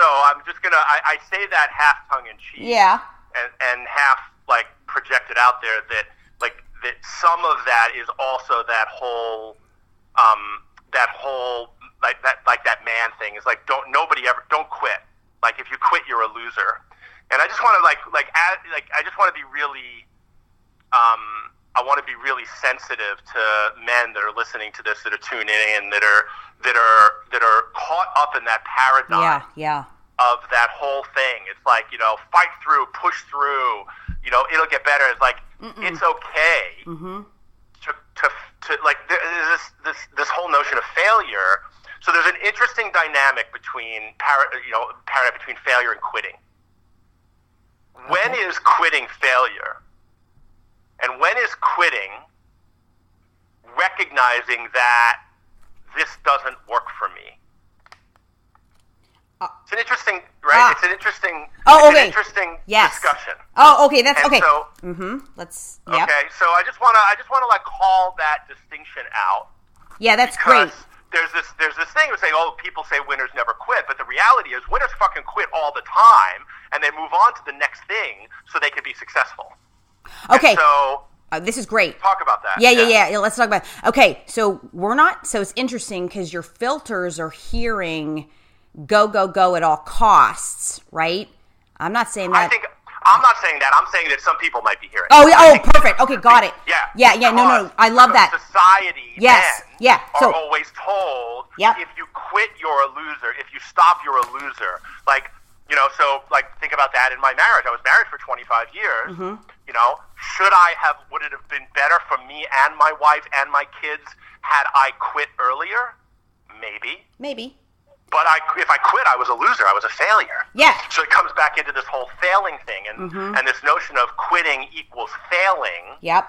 Speaker 2: I'm just gonna I say that half tongue in cheek.
Speaker 1: Yeah.
Speaker 2: And half like projected out there that some of that is also that whole that man thing is like don't quit. Like if you quit, you're a loser. And I just want to I just want to be really I want to be really sensitive to men that are listening to this, that are tuning in, that are caught up in that paradigm of that whole thing. It's like, fight through, push through, it'll get better. It's like it's okay to like this whole notion of failure. So there's an interesting dynamic between paradigm between failure and quitting. When is quitting failure? And when is quitting recognizing that this doesn't work for me? It's an interesting, right? It's an interesting, discussion.
Speaker 1: Oh, okay, that's
Speaker 2: and
Speaker 1: okay.
Speaker 2: So,
Speaker 1: Yep.
Speaker 2: Okay, so I just want to like call that distinction out.
Speaker 1: Yeah, that's great.
Speaker 2: There's this thing of saying, people say winners never quit, but the reality is winners fucking quit all the time, and they move on to the next thing so they can be successful.
Speaker 1: Okay.
Speaker 2: And so
Speaker 1: this is great.
Speaker 2: Talk about that.
Speaker 1: Yeah. Let's talk about it. Okay, so it's interesting because your filters are hearing go at all costs, right? I'm not saying that.
Speaker 2: I'm not saying that. I'm saying that some people might be hearing.
Speaker 1: Perfect. Okay, got it. Yeah. No. I love that.
Speaker 2: Society,
Speaker 1: men
Speaker 2: are always told, if you quit, you're a loser. If you stop, you're a loser. Like, So like think about that in my marriage. I was married for 25 years.
Speaker 1: Mm-hmm.
Speaker 2: Would it have been better for me and my wife and my kids had I quit earlier? Maybe. But if I quit, I was a loser. I was a failure.
Speaker 1: Yeah.
Speaker 2: So it comes back into this whole failing thing, and this notion of quitting equals failing.
Speaker 1: Yep.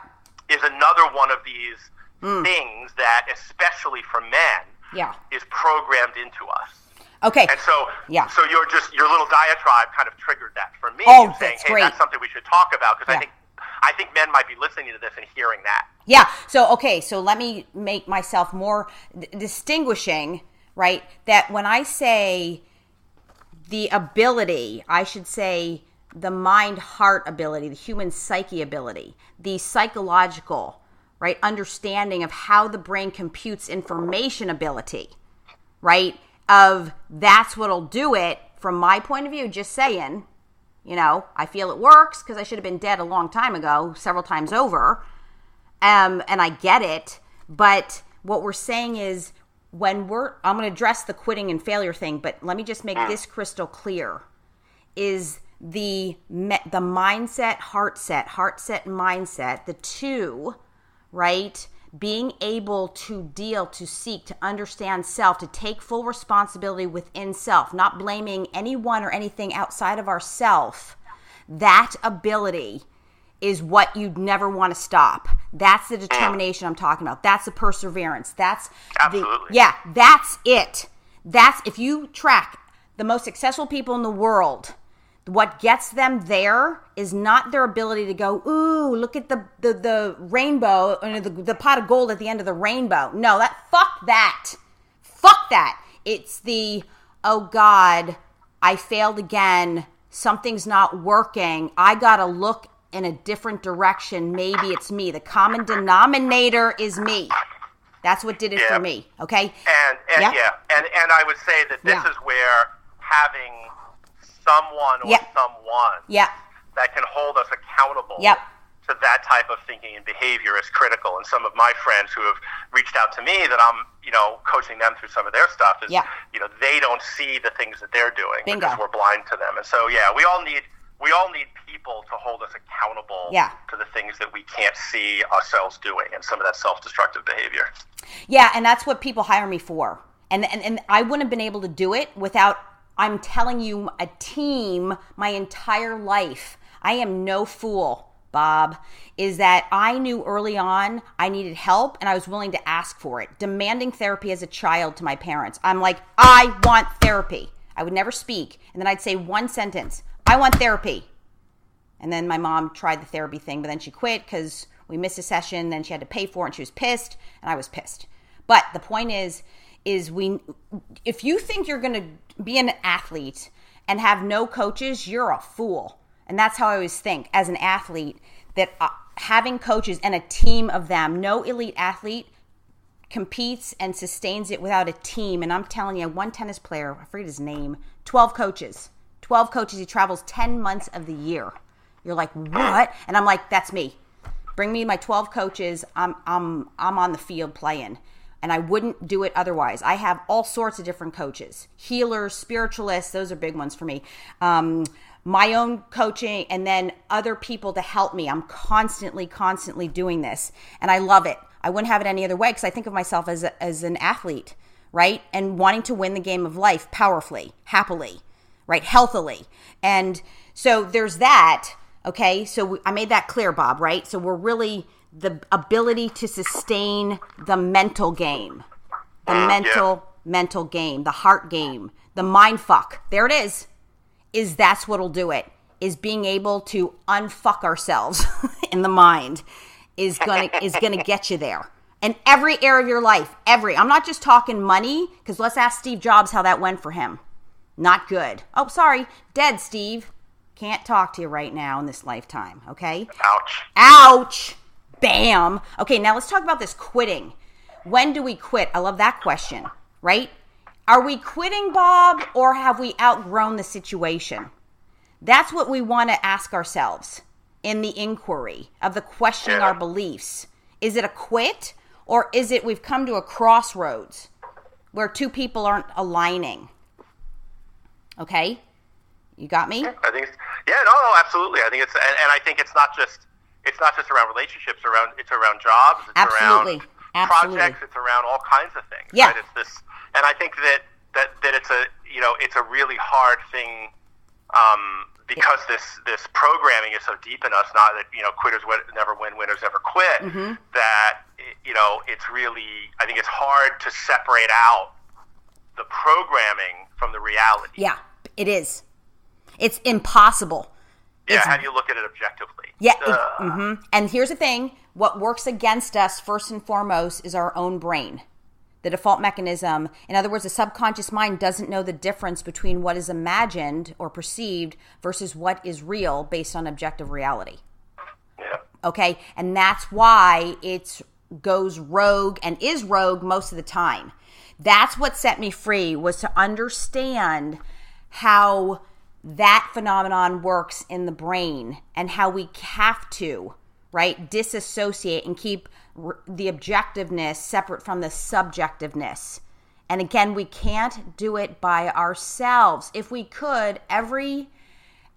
Speaker 2: Is another one of these things that, especially for men, is programmed into us.
Speaker 1: Okay.
Speaker 2: And so, so your little diatribe kind of triggered that for me.
Speaker 1: Oh,
Speaker 2: saying,
Speaker 1: that's
Speaker 2: hey,
Speaker 1: great.
Speaker 2: That's something we should talk about, because I think men might be listening to this and hearing that.
Speaker 1: Yeah. So let me make myself more distinguishing, right? That when I say the ability, I should say the mind-heart ability, the human psyche ability, the psychological, right, understanding of how the brain computes information ability, right, of that's what'll do it from my point of view, just saying, I feel it works because I should have been dead a long time ago, several times over, and I get it, but what we're saying is I'm going to address the quitting and failure thing, but let me just make this crystal clear, is the mindset, heart set, mindset, the two, right? Being able to seek, to understand self, to take full responsibility within self, not blaming anyone or anything outside of ourself. That ability is what you'd never want to stop. That's the determination I'm talking about. That's the perseverance. That's
Speaker 2: absolutely.
Speaker 1: That's it. That's, if you track the most successful people in the world, what gets them there is not their ability to go, ooh, look at the rainbow, the pot of gold at the end of the rainbow. No, fuck that. It's the, oh God, I failed again. Something's not working. I got to look in a different direction. Maybe it's me. The common denominator is me. That's what did it for me. Okay.
Speaker 2: And I would say that this is where having someone or someone that can hold us accountable to that type of thinking and behavior is critical. And some of my friends who have reached out to me that I'm, coaching them through some of their stuff is, they don't see the things that they're doing because we're blind to them. And so, we all need people to hold us accountable to the things that we can't see ourselves doing and some of that self-destructive behavior.
Speaker 1: Yeah, and that's what people hire me for. And I wouldn't have been able to do it without, I'm telling you, a team my entire life. I am no fool, Bob, is that I knew early on I needed help and I was willing to ask for it. Demanding therapy as a child to my parents. I'm like, I want therapy. I would never speak. And then I'd say one sentence, I want therapy. And then my mom tried the therapy thing, but then she quit because we missed a session. Then she had to pay for it and she was pissed and I was pissed. But the point is if you think you're going to be an athlete and have no coaches, you're a fool. And that's how I always think as an athlete, that having coaches and a team of them, no elite athlete competes and sustains it without a team. And I'm telling you, one tennis player, I forget his name, 12 coaches. He travels 10 months of the year. You're like, what? And I'm like, that's me. Bring me my 12 coaches. I'm on the field playing. And I wouldn't do it otherwise. I have all sorts of different coaches, healers, spiritualists. Those are big ones for me. My own coaching, and then other people to help me. I'm constantly doing this, and I love it. I wouldn't have it any other way because I think of myself as an athlete, right? And wanting to win the game of life powerfully, happily, right? Healthily. And so there's that. Okay, so I made that clear, Bob, right? So we're really the ability to sustain the mental game, mental game, the heart game, the mind fuck. There it is that's what'll do it, is being able to unfuck ourselves in the mind is gonna get you there. In every area of your life, I'm not just talking money, because let's ask Steve Jobs how that went for him. Not good. Oh, sorry, dead Steve. Can't talk to you right now in this lifetime, okay? Ouch. Bam. Okay, now let's talk about this quitting. When do we quit? I love that question, right? Are we quitting, Bob, or have we outgrown the situation? That's what we want to ask ourselves in the inquiry of the questioning our beliefs. Is it a quit, or is it we've come to a crossroads where two people aren't aligning? Okay? You got me?
Speaker 2: I think no, absolutely. I think and I think it's not just around relationships, it's around jobs, it's
Speaker 1: Absolutely.
Speaker 2: around projects, it's around all kinds of things.
Speaker 1: Yeah.
Speaker 2: Right? It's this, and I think that it's a really hard thing, because this programming is so deep in us, not that, quitters never win, winners never quit, that, it's really, I think it's hard to separate out the programming from the reality.
Speaker 1: Yeah, it is. It's impossible.
Speaker 2: How do you look at it objectively?
Speaker 1: Yeah. And here's the thing. What works against us first and foremost is our own brain. The default mechanism. In other words, the subconscious mind doesn't know the difference between what is imagined or perceived versus what is real based on objective reality.
Speaker 2: Yeah.
Speaker 1: Okay? And that's why it goes rogue and is rogue most of the time. That's what set me free, was to understand how that phenomenon works in the brain and how we have to, right, disassociate and keep the objectiveness separate from the subjectiveness. And again, we can't do it by ourselves. If we could, every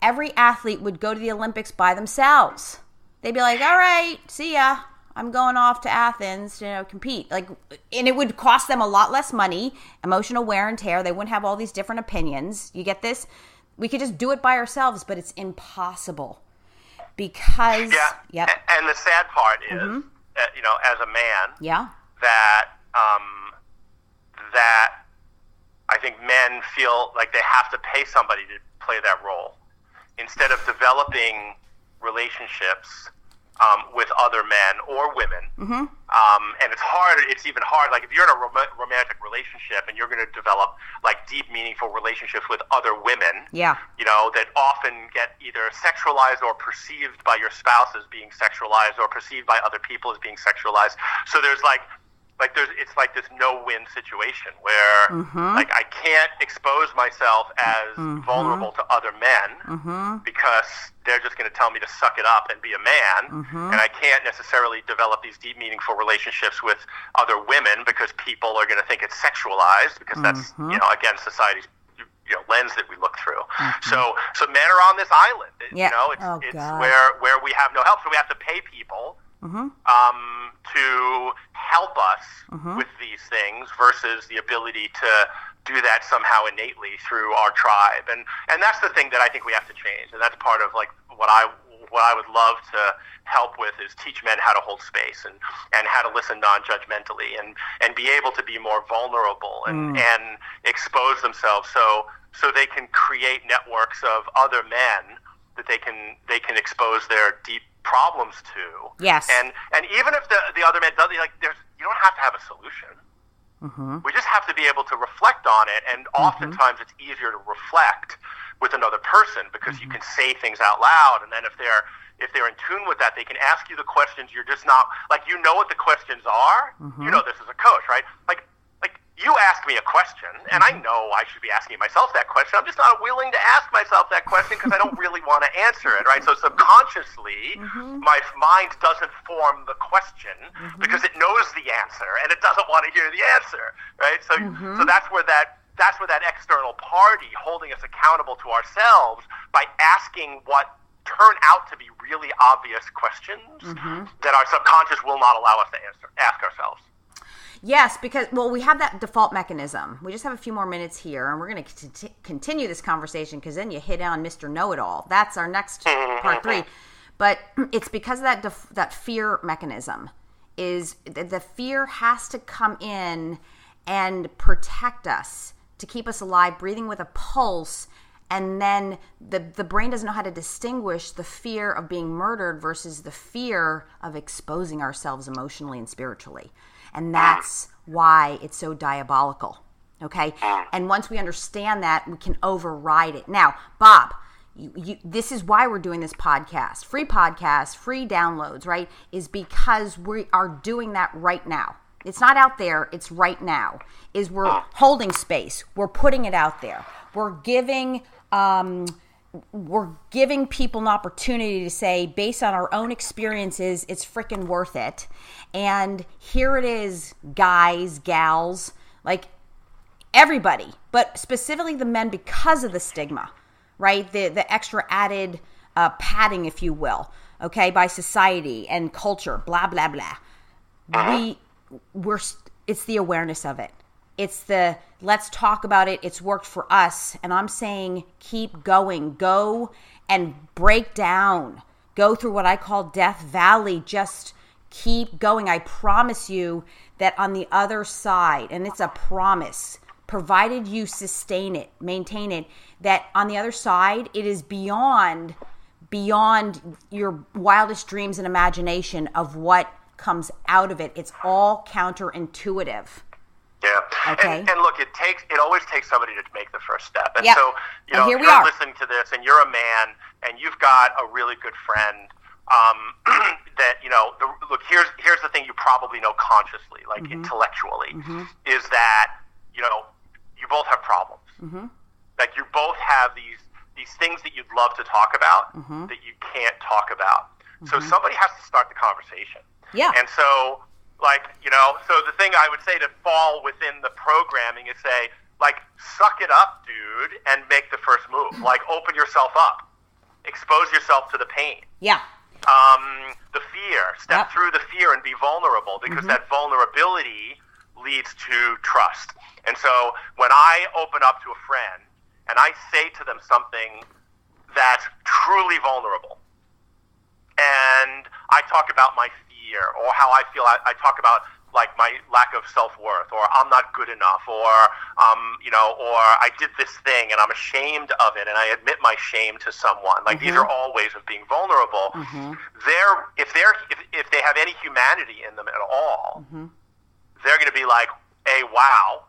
Speaker 1: athlete would go to the Olympics by themselves. They'd be like, all right, see ya. I'm going off to Athens to compete. And it would cost them a lot less money, emotional wear and tear. They wouldn't have all these different opinions. You get this? We could just do it by ourselves, but it's impossible. Because
Speaker 2: and the sad part is, as a man, that I think men feel like they have to pay somebody to play that role instead of developing relationships with other men or women. And it's hard. It's even hard. Like if you're in a romantic relationship and you're going to develop deep, meaningful relationships with other women, that often get either sexualized or perceived by your spouse as being sexualized or perceived by other people as being sexualized. So there's it's like this no-win situation where I can't expose myself as vulnerable to other men because they're just going to tell me to suck it up and be a man, and I can't necessarily develop these deep, meaningful relationships with other women because people are going to think it's sexualized because that's again society's lens that we look through. So men are on this island. It's where we have no help, so we have to pay people to help us with these things versus the ability to do that somehow innately through our tribe. And that's the thing that I think we have to change. And that's part of what I would love to help with is teach men how to hold space and how to listen non-judgmentally and be able to be more vulnerable and expose themselves so they can create networks of other men that they can expose their deep problems to.
Speaker 1: Yes.
Speaker 2: And even if the other man does, you don't have to have a solution. We just have to be able to reflect on it, and oftentimes it's easier to reflect with another person because you can say things out loud, and then if they're in tune with that, they can ask you the questions. You're just not what the questions are. This as a coach, right? Like you ask me a question, and I know I should be asking myself that question. I'm just not willing to ask myself that question because I don't really want to answer it, right? So subconsciously, my mind doesn't form the question because it knows the answer and it doesn't want to hear the answer, right? So that's where that external party holding us accountable to ourselves by asking what turn out to be really obvious questions that our subconscious will not allow us to ask ourselves.
Speaker 1: Yes, because, we have that default mechanism. We just have a few more minutes here, and we're going to continue this conversation because then you hit on Mr. Know-It-All. That's our next part 3. But it's because of that fear mechanism. Is the fear has to come in and protect us, to keep us alive, breathing with a pulse, and then the brain doesn't know how to distinguish the fear of being murdered versus the fear of exposing ourselves emotionally and spiritually. And that's why it's so diabolical, okay? And once we understand that, we can override it. Now, Bob, this is why we're doing this podcast, free downloads, right? Is because we are doing that right now. It's not out there, it's right now. We're holding space. We're putting it out there. We're giving people an opportunity to say, based on our own experiences, it's freaking worth it. And here it is, guys, gals, everybody, but specifically the men because of the stigma. right? The extra added padding, if you will, okay, by society and culture, blah, blah, blah. It's the awareness of it. It's the, let's talk about it. It's worked for us. And I'm saying, keep going. Go and break down. Go through what I call Death Valley. Just keep going. I promise you that on the other side, and it's a promise, provided you sustain it, maintain it, that on the other side, it is beyond your wildest dreams and imagination of what comes out of it. It's all counterintuitive.
Speaker 2: Yeah.
Speaker 1: Okay.
Speaker 2: And look, it always takes somebody to make the first step. And
Speaker 1: yep.
Speaker 2: so,
Speaker 1: and here
Speaker 2: if
Speaker 1: we
Speaker 2: you're
Speaker 1: are.
Speaker 2: listening to this and you're a man and you've got a really good friend, that, look, here's the thing you probably know consciously, like intellectually, is that, you both have problems. Like you both have these things that you'd love to talk about that you can't talk about. So somebody has to start the conversation.
Speaker 1: Yeah.
Speaker 2: And so, so the thing I would say to fall within the programming is say, suck it up, dude, and make the first move. Open yourself up. Expose yourself to the pain.
Speaker 1: Yeah.
Speaker 2: The fear. Step through the fear and be vulnerable, because that vulnerability leads to trust. And so when I open up to a friend and I say to them something that's truly vulnerable, and I talk about my fear or how I feel, I talk about my lack of self-worth, or I'm not good enough, or or I did this thing and I'm ashamed of it and I admit my shame to someone. These are all ways of being vulnerable. If they have any humanity in them at all, they're going to be like, A, wow,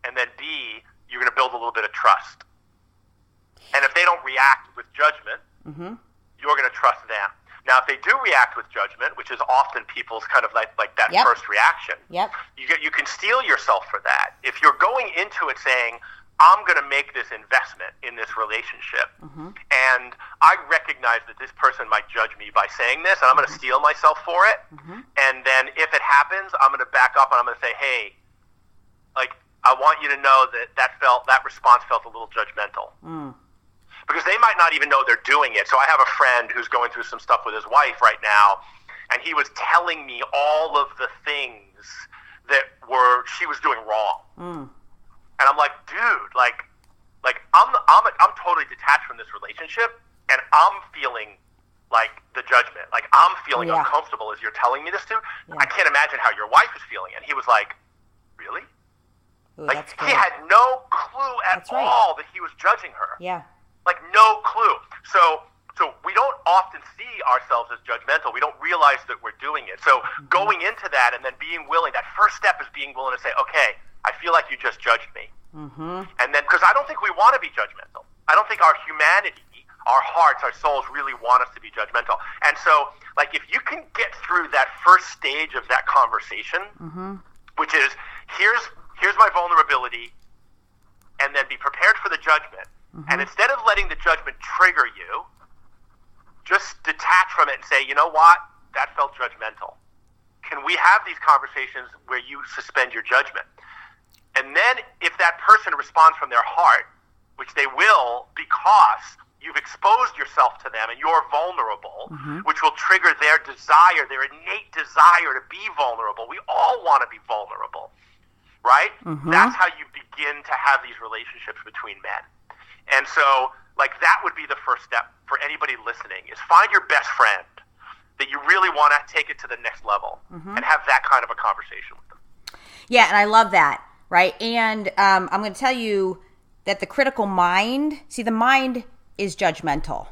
Speaker 2: and then B, you're going to build a little bit of trust. And if they don't react with judgment, you're going to trust them. Now, if they do react with judgment, which is often people's kind of like that first reaction, you can steel yourself for that. If you're going into it saying, I'm going to make this investment in this relationship, and I recognize that this person might judge me by saying this, and I'm going to steel myself for it, and then if it happens, I'm going to back up and I'm going to say, hey, I want you to know that response felt a little judgmental. Because they might not even know they're doing it. So I have a friend who's going through some stuff with his wife right now, and he was telling me all of the things that she was doing wrong. And I'm like, dude, I'm totally detached from this relationship, and I'm feeling the judgment. I'm feeling uncomfortable as you're telling me this too. I can't imagine how your wife is feeling. And he was like, really?
Speaker 1: Ooh,
Speaker 2: he had no clue at all that he was judging her.
Speaker 1: Yeah.
Speaker 2: No clue. So we don't often see ourselves as judgmental. We don't realize that we're doing it. So going into that and then being willing, that first step is being willing to say, okay, I feel like you just judged me. And then, because I don't think we want to be judgmental. I don't think our humanity, our hearts, our souls really want us to be judgmental. And so, if you can get through that first stage of that conversation, which is, here's my vulnerability, and then be prepared for the judgment. And instead of letting the judgment trigger you, just detach from it and say, you know what? That felt judgmental. Can we have these conversations where you suspend your judgment? And then if that person responds from their heart, which they will because you've exposed yourself to them and you're vulnerable, which will trigger their desire, their innate desire to be vulnerable. We all want to be vulnerable, right? That's how you begin to have these relationships between men. And so, that would be the first step for anybody listening, is find your best friend that you really want to take it to the next level and have that kind of a conversation with them.
Speaker 1: Yeah, and I love that, right? And I'm going to tell you that the critical mind, the mind is judgmental.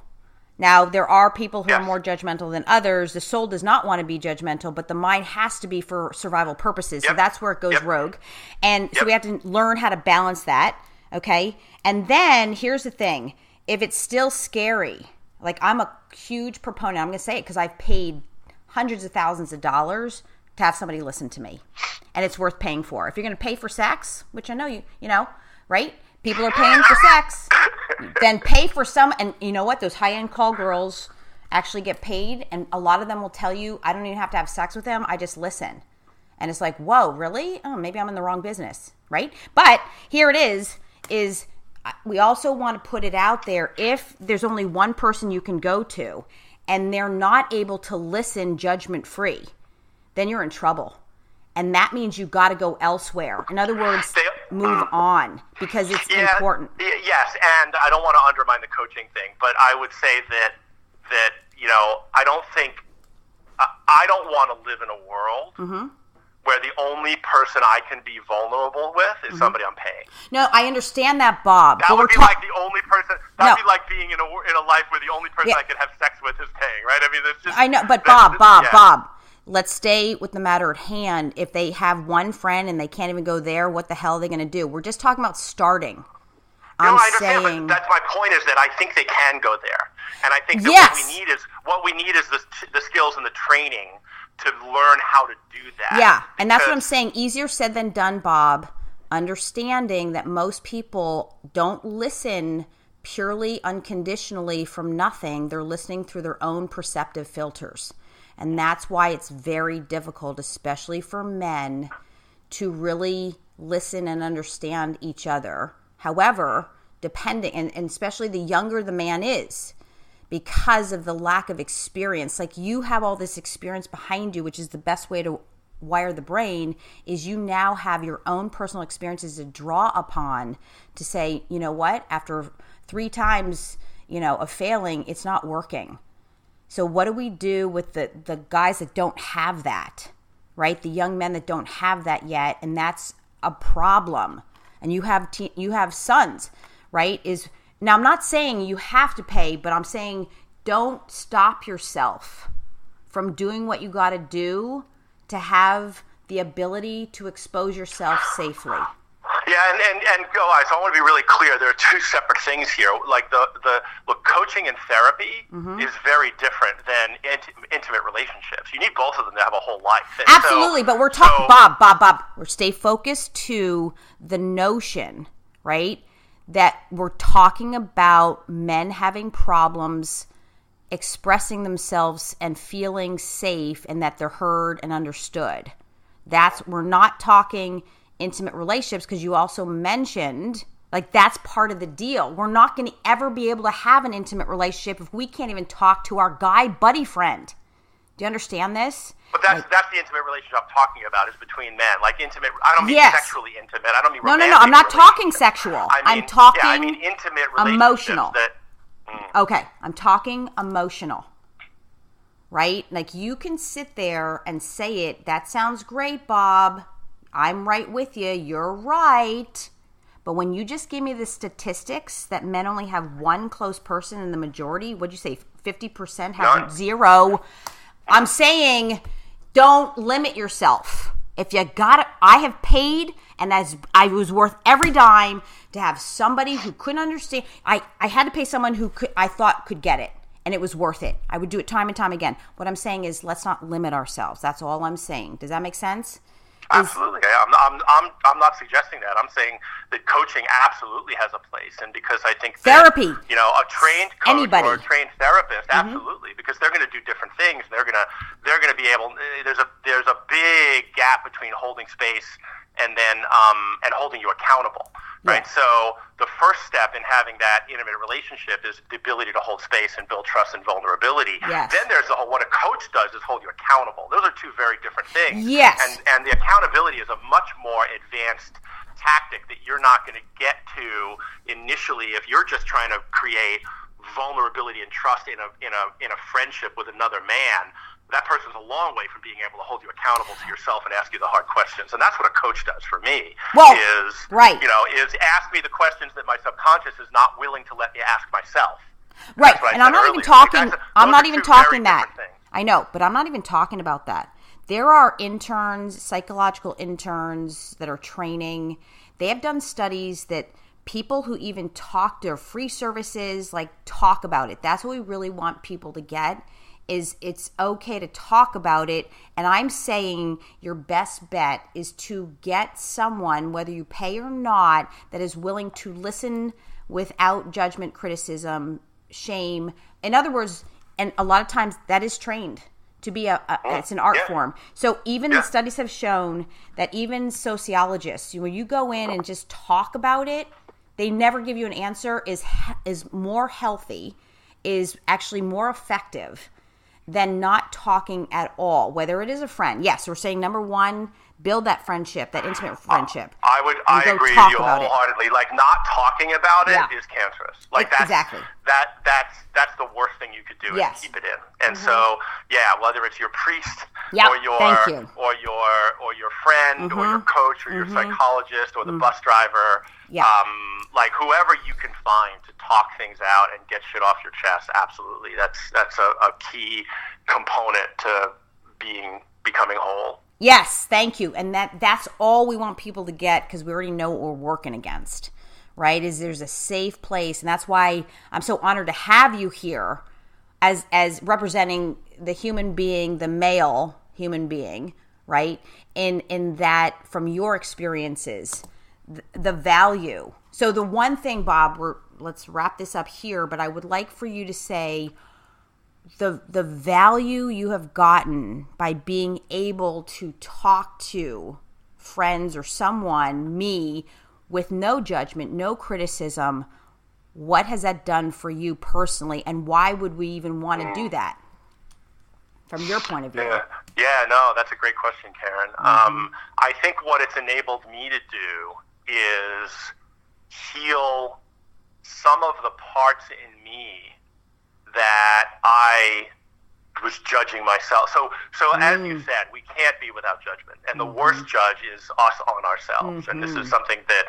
Speaker 1: Now, there are people who are more judgmental than others. The soul does not want to be judgmental, but the mind has to be for survival purposes. So that's where it goes rogue. And so we have to learn how to balance that. Okay. And then here's the thing. If it's still scary, I'm a huge proponent, I'm going to say it because I've paid hundreds of thousands of dollars to have somebody listen to me, and it's worth paying for. If you're going to pay for sex, which I know you know, right? People are paying for sex, then pay for some. And you know what? Those high-end call girls actually get paid. And a lot of them will tell you, I don't even have to have sex with them. I just listen. And it's like, whoa, really? Oh, maybe I'm in the wrong business, right? But here it is we also want to put it out there. If there's only one person you can go to and they're not able to listen judgment free, then you're in trouble. And that means you got to go elsewhere. In other words, move on, because it's important.
Speaker 2: Yes, and I don't want to undermine the coaching thing, but I would say that I don't think I don't want to live in a world where the only person I can be vulnerable with is somebody I'm paying.
Speaker 1: No, I understand that, Bob.
Speaker 2: That would be like the only person. That'd be like being in a life where the only person I could have sex with is paying, right? I mean, that's just.
Speaker 1: I know, but Bob. Let's stay with the matter at hand. If they have one friend and they can't even go there, what the hell are they going to do? We're just talking about starting.
Speaker 2: I understand, but that's my point, is that I think they can go there. And I think that what we need is the skills and the training to learn how to do that.
Speaker 1: Yeah, and that's what I'm saying. Easier said than done, Bob. Understanding that most people don't listen purely unconditionally from nothing. They're listening through their own perceptive filters. And that's why it's very difficult, especially for men, to really listen and understand each other. However, depending, and especially the younger the man is, because of the lack of experience, like you have all this experience behind you, which is the best way to wire the brain, is you now have your own personal experiences to draw upon to say, you know what, after 3 times, of failing, it's not working. So what do we do with the guys that don't have that, right? The young men that don't have that yet, and that's a problem. And you have sons, right? Now, I'm not saying you have to pay, but I'm saying don't stop yourself from doing what you got to do to have the ability to expose yourself safely.
Speaker 2: Yeah, and guys, I want to be really clear. There are 2 separate things here. Like look, coaching and therapy is very different than intimate relationships. You need both of them to have a whole life. And
Speaker 1: absolutely, but we're talking, Bob. We're stay focused to the notion, right, that we're talking about men having problems expressing themselves and feeling safe, and that they're heard and understood. We're not talking intimate relationships, because you also mentioned, like, that's part of the deal. We're not going to ever be able to have an intimate relationship if we can't even talk to our guy buddy friend. Do you understand this?
Speaker 2: But that's the intimate relationship I'm talking about, is between men. Like intimate, I don't mean sexually intimate. I don't mean romantic. No,
Speaker 1: I'm not talking sexual. I'm talking
Speaker 2: intimate
Speaker 1: emotional.
Speaker 2: That,
Speaker 1: Okay, I'm talking emotional. Right? Like, you can sit there and say it. That sounds great, Bob. I'm right with you. You're right. But when you just give me the statistics that men only have one close person in the majority, what'd you say, 50% have zero? I'm saying don't limit yourself. If you got it, I have paid, and as I was worth every dime to have somebody who couldn't understand. I had to pay someone who I thought could get it, and it was worth it. I would do it time and time again. What I'm saying is, let's not limit ourselves. That's all I'm saying. Does that make sense?
Speaker 2: Absolutely. I'm not suggesting that. I'm saying that coaching absolutely has a place, and because I think
Speaker 1: therapy,
Speaker 2: a trained coach or a trained therapist, absolutely, because they're going to do different things. They're going to be able. There's a big gap between holding space and then and holding you accountable, right?
Speaker 1: Yeah.
Speaker 2: So the first step in having that intimate relationship is the ability to hold space and build trust and vulnerability.
Speaker 1: Yes.
Speaker 2: Then there's what a coach does is hold you accountable. Those are 2 very different things.
Speaker 1: Yes.
Speaker 2: And the accountability is a much more advanced tactic that you're not going to get to initially if you're just trying to create vulnerability and trust in a friendship with another man. That person's a long way from being able to hold you accountable to yourself and ask you the hard questions. And that's what a coach does for me. Is ask me the questions that my subconscious is not willing to let me ask myself.
Speaker 1: Right. And I'm not even talking, I'm not even talking that. I know, but I'm not even talking about that. There are interns, psychological interns that are training. They have done studies that people who even talk to free services, like, talk about it. That's what we really want people to get. Is it's okay to talk about it. And I'm saying your best bet is to get someone, whether you pay or not, that is willing to listen without judgment, criticism, shame. In other words, and a lot of times that is trained to be it's an art form. So even the studies have shown that even sociologists, when you go in and just talk about it, they never give you an answer is more healthy, is actually more effective than not talking at all, whether it is a friend. Yes, we're saying number one, build that friendship, that intimate friendship.
Speaker 2: I agree with you wholeheartedly. Like, not talking about it is cancerous. Like, that's the worst thing you could do, is keep it in. And so, whether it's your priest or your friend or your coach or your psychologist or the bus driver, like whoever you can find to talk things out and get shit off your chest, absolutely. That's a key component to becoming whole.
Speaker 1: Yes, thank you. And that's all we want people to get, because we already know what we're working against, right? Is there's a safe place. And that's why I'm so honored to have you here as representing the human being, the male human being, right? In that, from your experiences, the value. So the one thing, Bob, let's wrap this up here, but I would like for you to say the value you have gotten by being able to talk to friends or someone, me, with no judgment, no criticism. What has that done for you personally, and why would we even want to do that from your point of view?
Speaker 2: No, that's a great question, Karen. I think what it's enabled me to do is heal some of the parts in me that I was judging myself. So as you said, we can't be without judgment. And the worst judge is us on ourselves. And this is something that,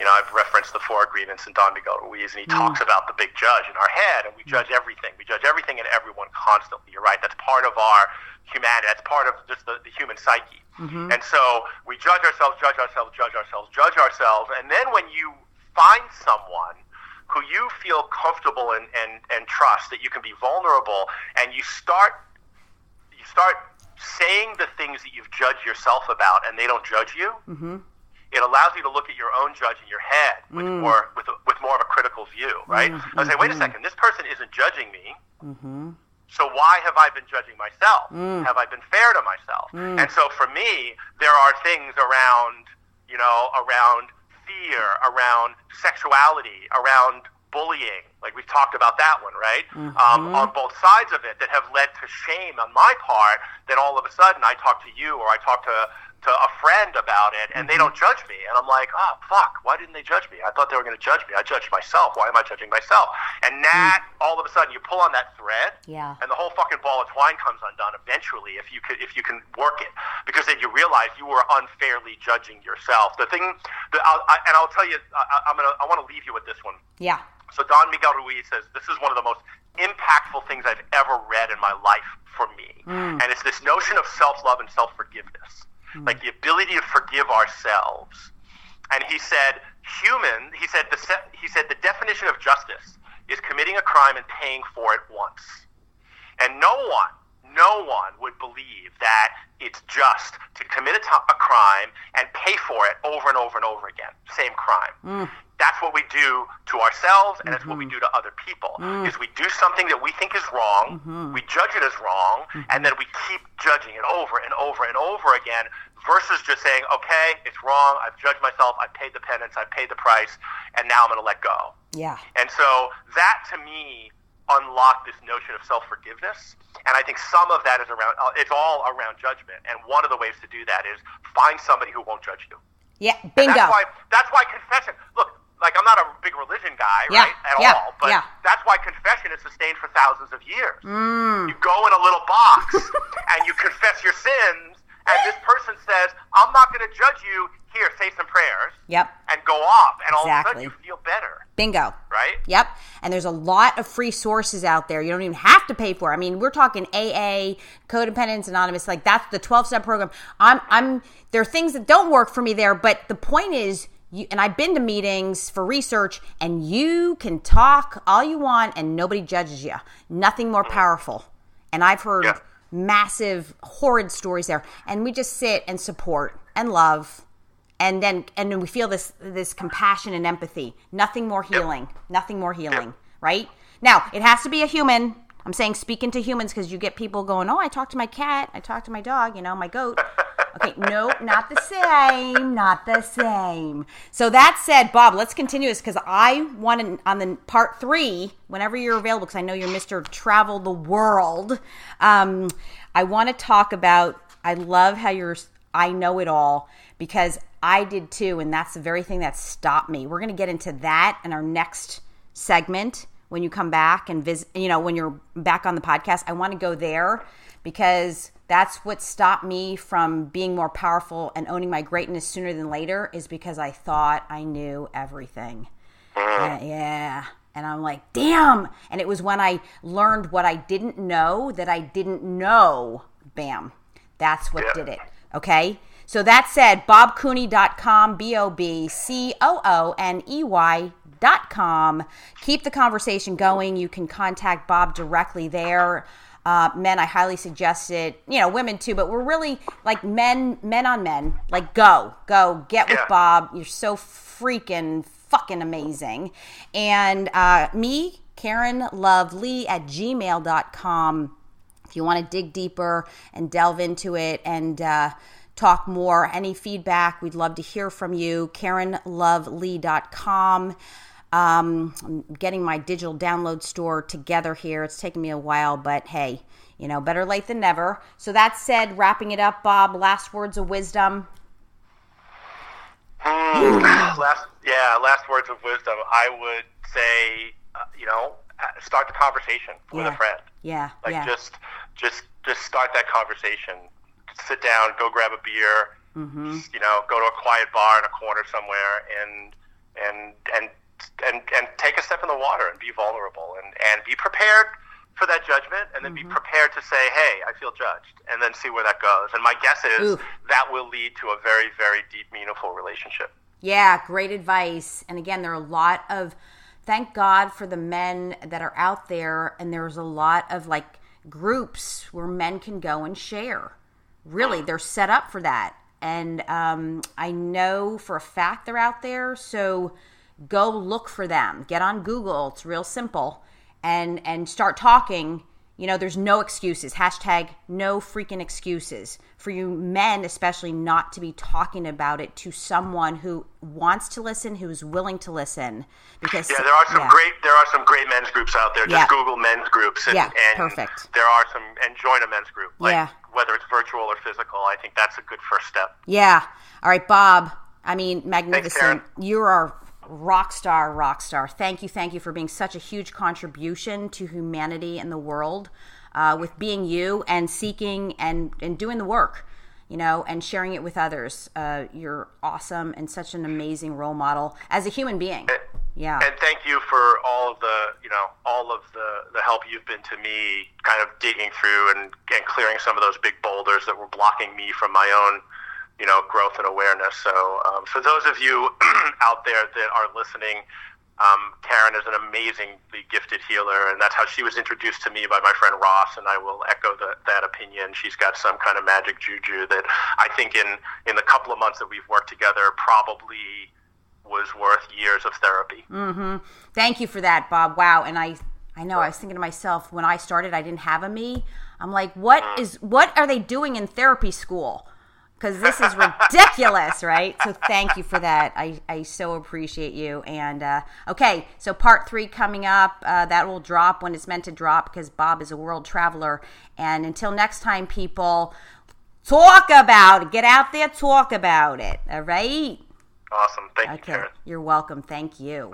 Speaker 2: I've referenced the 4 agreements in Don Miguel Ruiz, and he talks about the big judge in our head, and we judge everything. We judge everything and everyone constantly. You're right. That's part of our humanity. That's part of just the human psyche. And so we judge ourselves. And then when you find someone who you feel comfortable and trust, that you can be vulnerable, and you start saying the things that you've judged yourself about, and they don't judge you, it allows you to look at your own judge in your head with more of a critical view, right? I say, wait a second, this person isn't judging me, so why have I been judging myself? Have I been fair to myself? And so for me, there are things around fear, around sexuality, around bullying, like we've talked about that one, right? On both sides of it, that have led to shame on my part, that all of a sudden I talk to you or I talk to a friend about it, and they don't judge me, and I'm like, oh fuck, why didn't they judge me? I thought they were going to judge me. I judged myself. Why am I judging myself? And that all of a sudden you pull on that thread, and the whole fucking ball of twine comes undone eventually, if you can work it, because then you realize you were unfairly judging yourself. The thing that I'll tell you, I want to leave you with this one. So Don Miguel Ruiz says, this is one of the most impactful things I've ever read in my life for me. And it's this notion of self-love and self-forgiveness. Like the ability to forgive ourselves. And he said, the definition of justice is committing a crime and paying for it once. And no one would believe that it's just to commit a crime and pay for it over and over and over again. Same crime. That's what we do to ourselves, and it's what we do to other people. Is we do something that we think is wrong, we judge it as wrong, and then we keep judging it over and over and over again, versus just saying, okay, it's wrong, I've judged myself, I've paid the penance, I've paid the price, and now I'm going to let go. And so that, to me, unlocked this notion of self-forgiveness. And I think some of that is it's all around judgment. And one of the ways to do that is find somebody who won't judge you.
Speaker 1: Bingo.
Speaker 2: That's why confession, look, like, I'm not a big religion guy, right, at all, but that's why confession is sustained for thousands of years. You go in a little box and you confess your sins, and this person says, I'm not going to judge you, here, say some prayers, and go off, and all of a sudden you feel better.
Speaker 1: Bingo.
Speaker 2: Right?
Speaker 1: Yep. And there's a lot of free sources out there. You don't even have to pay for it. I mean, we're talking AA, Codependence Anonymous, like that's the 12-step program. There are things that don't work for me there, but the point is, and I've been to meetings for research, and you can talk all you want and nobody judges you. Nothing more powerful. And I've heard massive, horrid stories there. And we just sit and support and love. And then we feel this compassion and empathy. Nothing more healing. Nothing more healing, right? Now, it has to be a human. I'm saying speaking to humans, because you get people going, oh, I talked to my cat. I talked to my dog, my goat. Okay, no, not the same. Not the same. So that said, Bob, let's continue this because I want to, on the part 3, whenever you're available, because I know you're Mr. Travel the World. I want to talk about, I love how I know it all because I did too. And that's the very thing that stopped me. We're going to get into that in our next segment when you come back and visit, when you're back on the podcast. I want to go there because that's what stopped me from being more powerful and owning my greatness sooner than later is because I thought I knew everything. Yeah. And I'm like, damn. And it was when I learned what I didn't know that I didn't know. Bam. That's what did it. Okay. So that said, bobcooney.com, BOBCOONEY.com. Keep the conversation going. You can contact Bob directly there. Men, I highly suggest it. Women too, but we're really like men on men. Like go, get with Bob. You're so freaking fucking amazing. And me, Karen Love Lee at gmail.com. If you want to dig deeper and delve into it and talk more, any feedback, we'd love to hear from you. KarenLoveLee.com. I'm getting my digital download store together here. It's taken me a while, but hey, better late than never. So that said, wrapping it up, Bob, last words of wisdom.
Speaker 2: Last words of wisdom. I would say, start the conversation with a friend. Just start that conversation. Sit down, go grab a beer. Go to a quiet bar in a corner somewhere, and take a step in the water and be vulnerable and be prepared for that judgment, and then be prepared to say, hey, I feel judged, and then see where that goes. And my guess is that will lead to a very, very deep, meaningful relationship.
Speaker 1: Yeah, great advice. And again, there are a lot of, thank God for the men that are out there, and there's a lot of groups where men can go and share. Really, they're set up for that. And I know for a fact they're out there, so go look for them. Get on Google. It's real simple. And start talking. There's no excuses. # no freaking excuses. For you men, especially, not to be talking about it to someone who wants to listen, who's willing to listen. Because
Speaker 2: there are some great men's groups out there. Just Google men's groups and
Speaker 1: perfect.
Speaker 2: There are some, and join a men's group. Whether it's virtual or physical, I think that's a good first step. Yeah.
Speaker 1: All right, Bob. Magnificent. You are rock star. Thank you for being such a huge contribution to humanity and the world, with being you and seeking and doing the work, and sharing it with others. You're awesome and such an amazing role model as a human being.
Speaker 2: And thank you for all of the help you've been to me, kind of digging through and clearing some of those big boulders that were blocking me from my own growth and awareness. So for those of you out there that are listening, Karen is an amazingly gifted healer, and that's how she was introduced to me by my friend Ross, and I will echo that opinion. She's got some kind of magic juju that I think in the couple of months that we've worked together probably was worth years of therapy.
Speaker 1: Thank you for that, Bob. Wow. And I know I was thinking to myself, when I started, I didn't have a me. I'm like, what are they doing in therapy school? Because this is ridiculous, right? So thank you for that. I so appreciate you. And okay, so part 3 coming up. That will drop when it's meant to drop because Bob is a world traveler. And until next time, people, talk about it. Get out there, talk about it. All right?
Speaker 2: Awesome. Thank you, Karen.
Speaker 1: You're welcome. Thank you.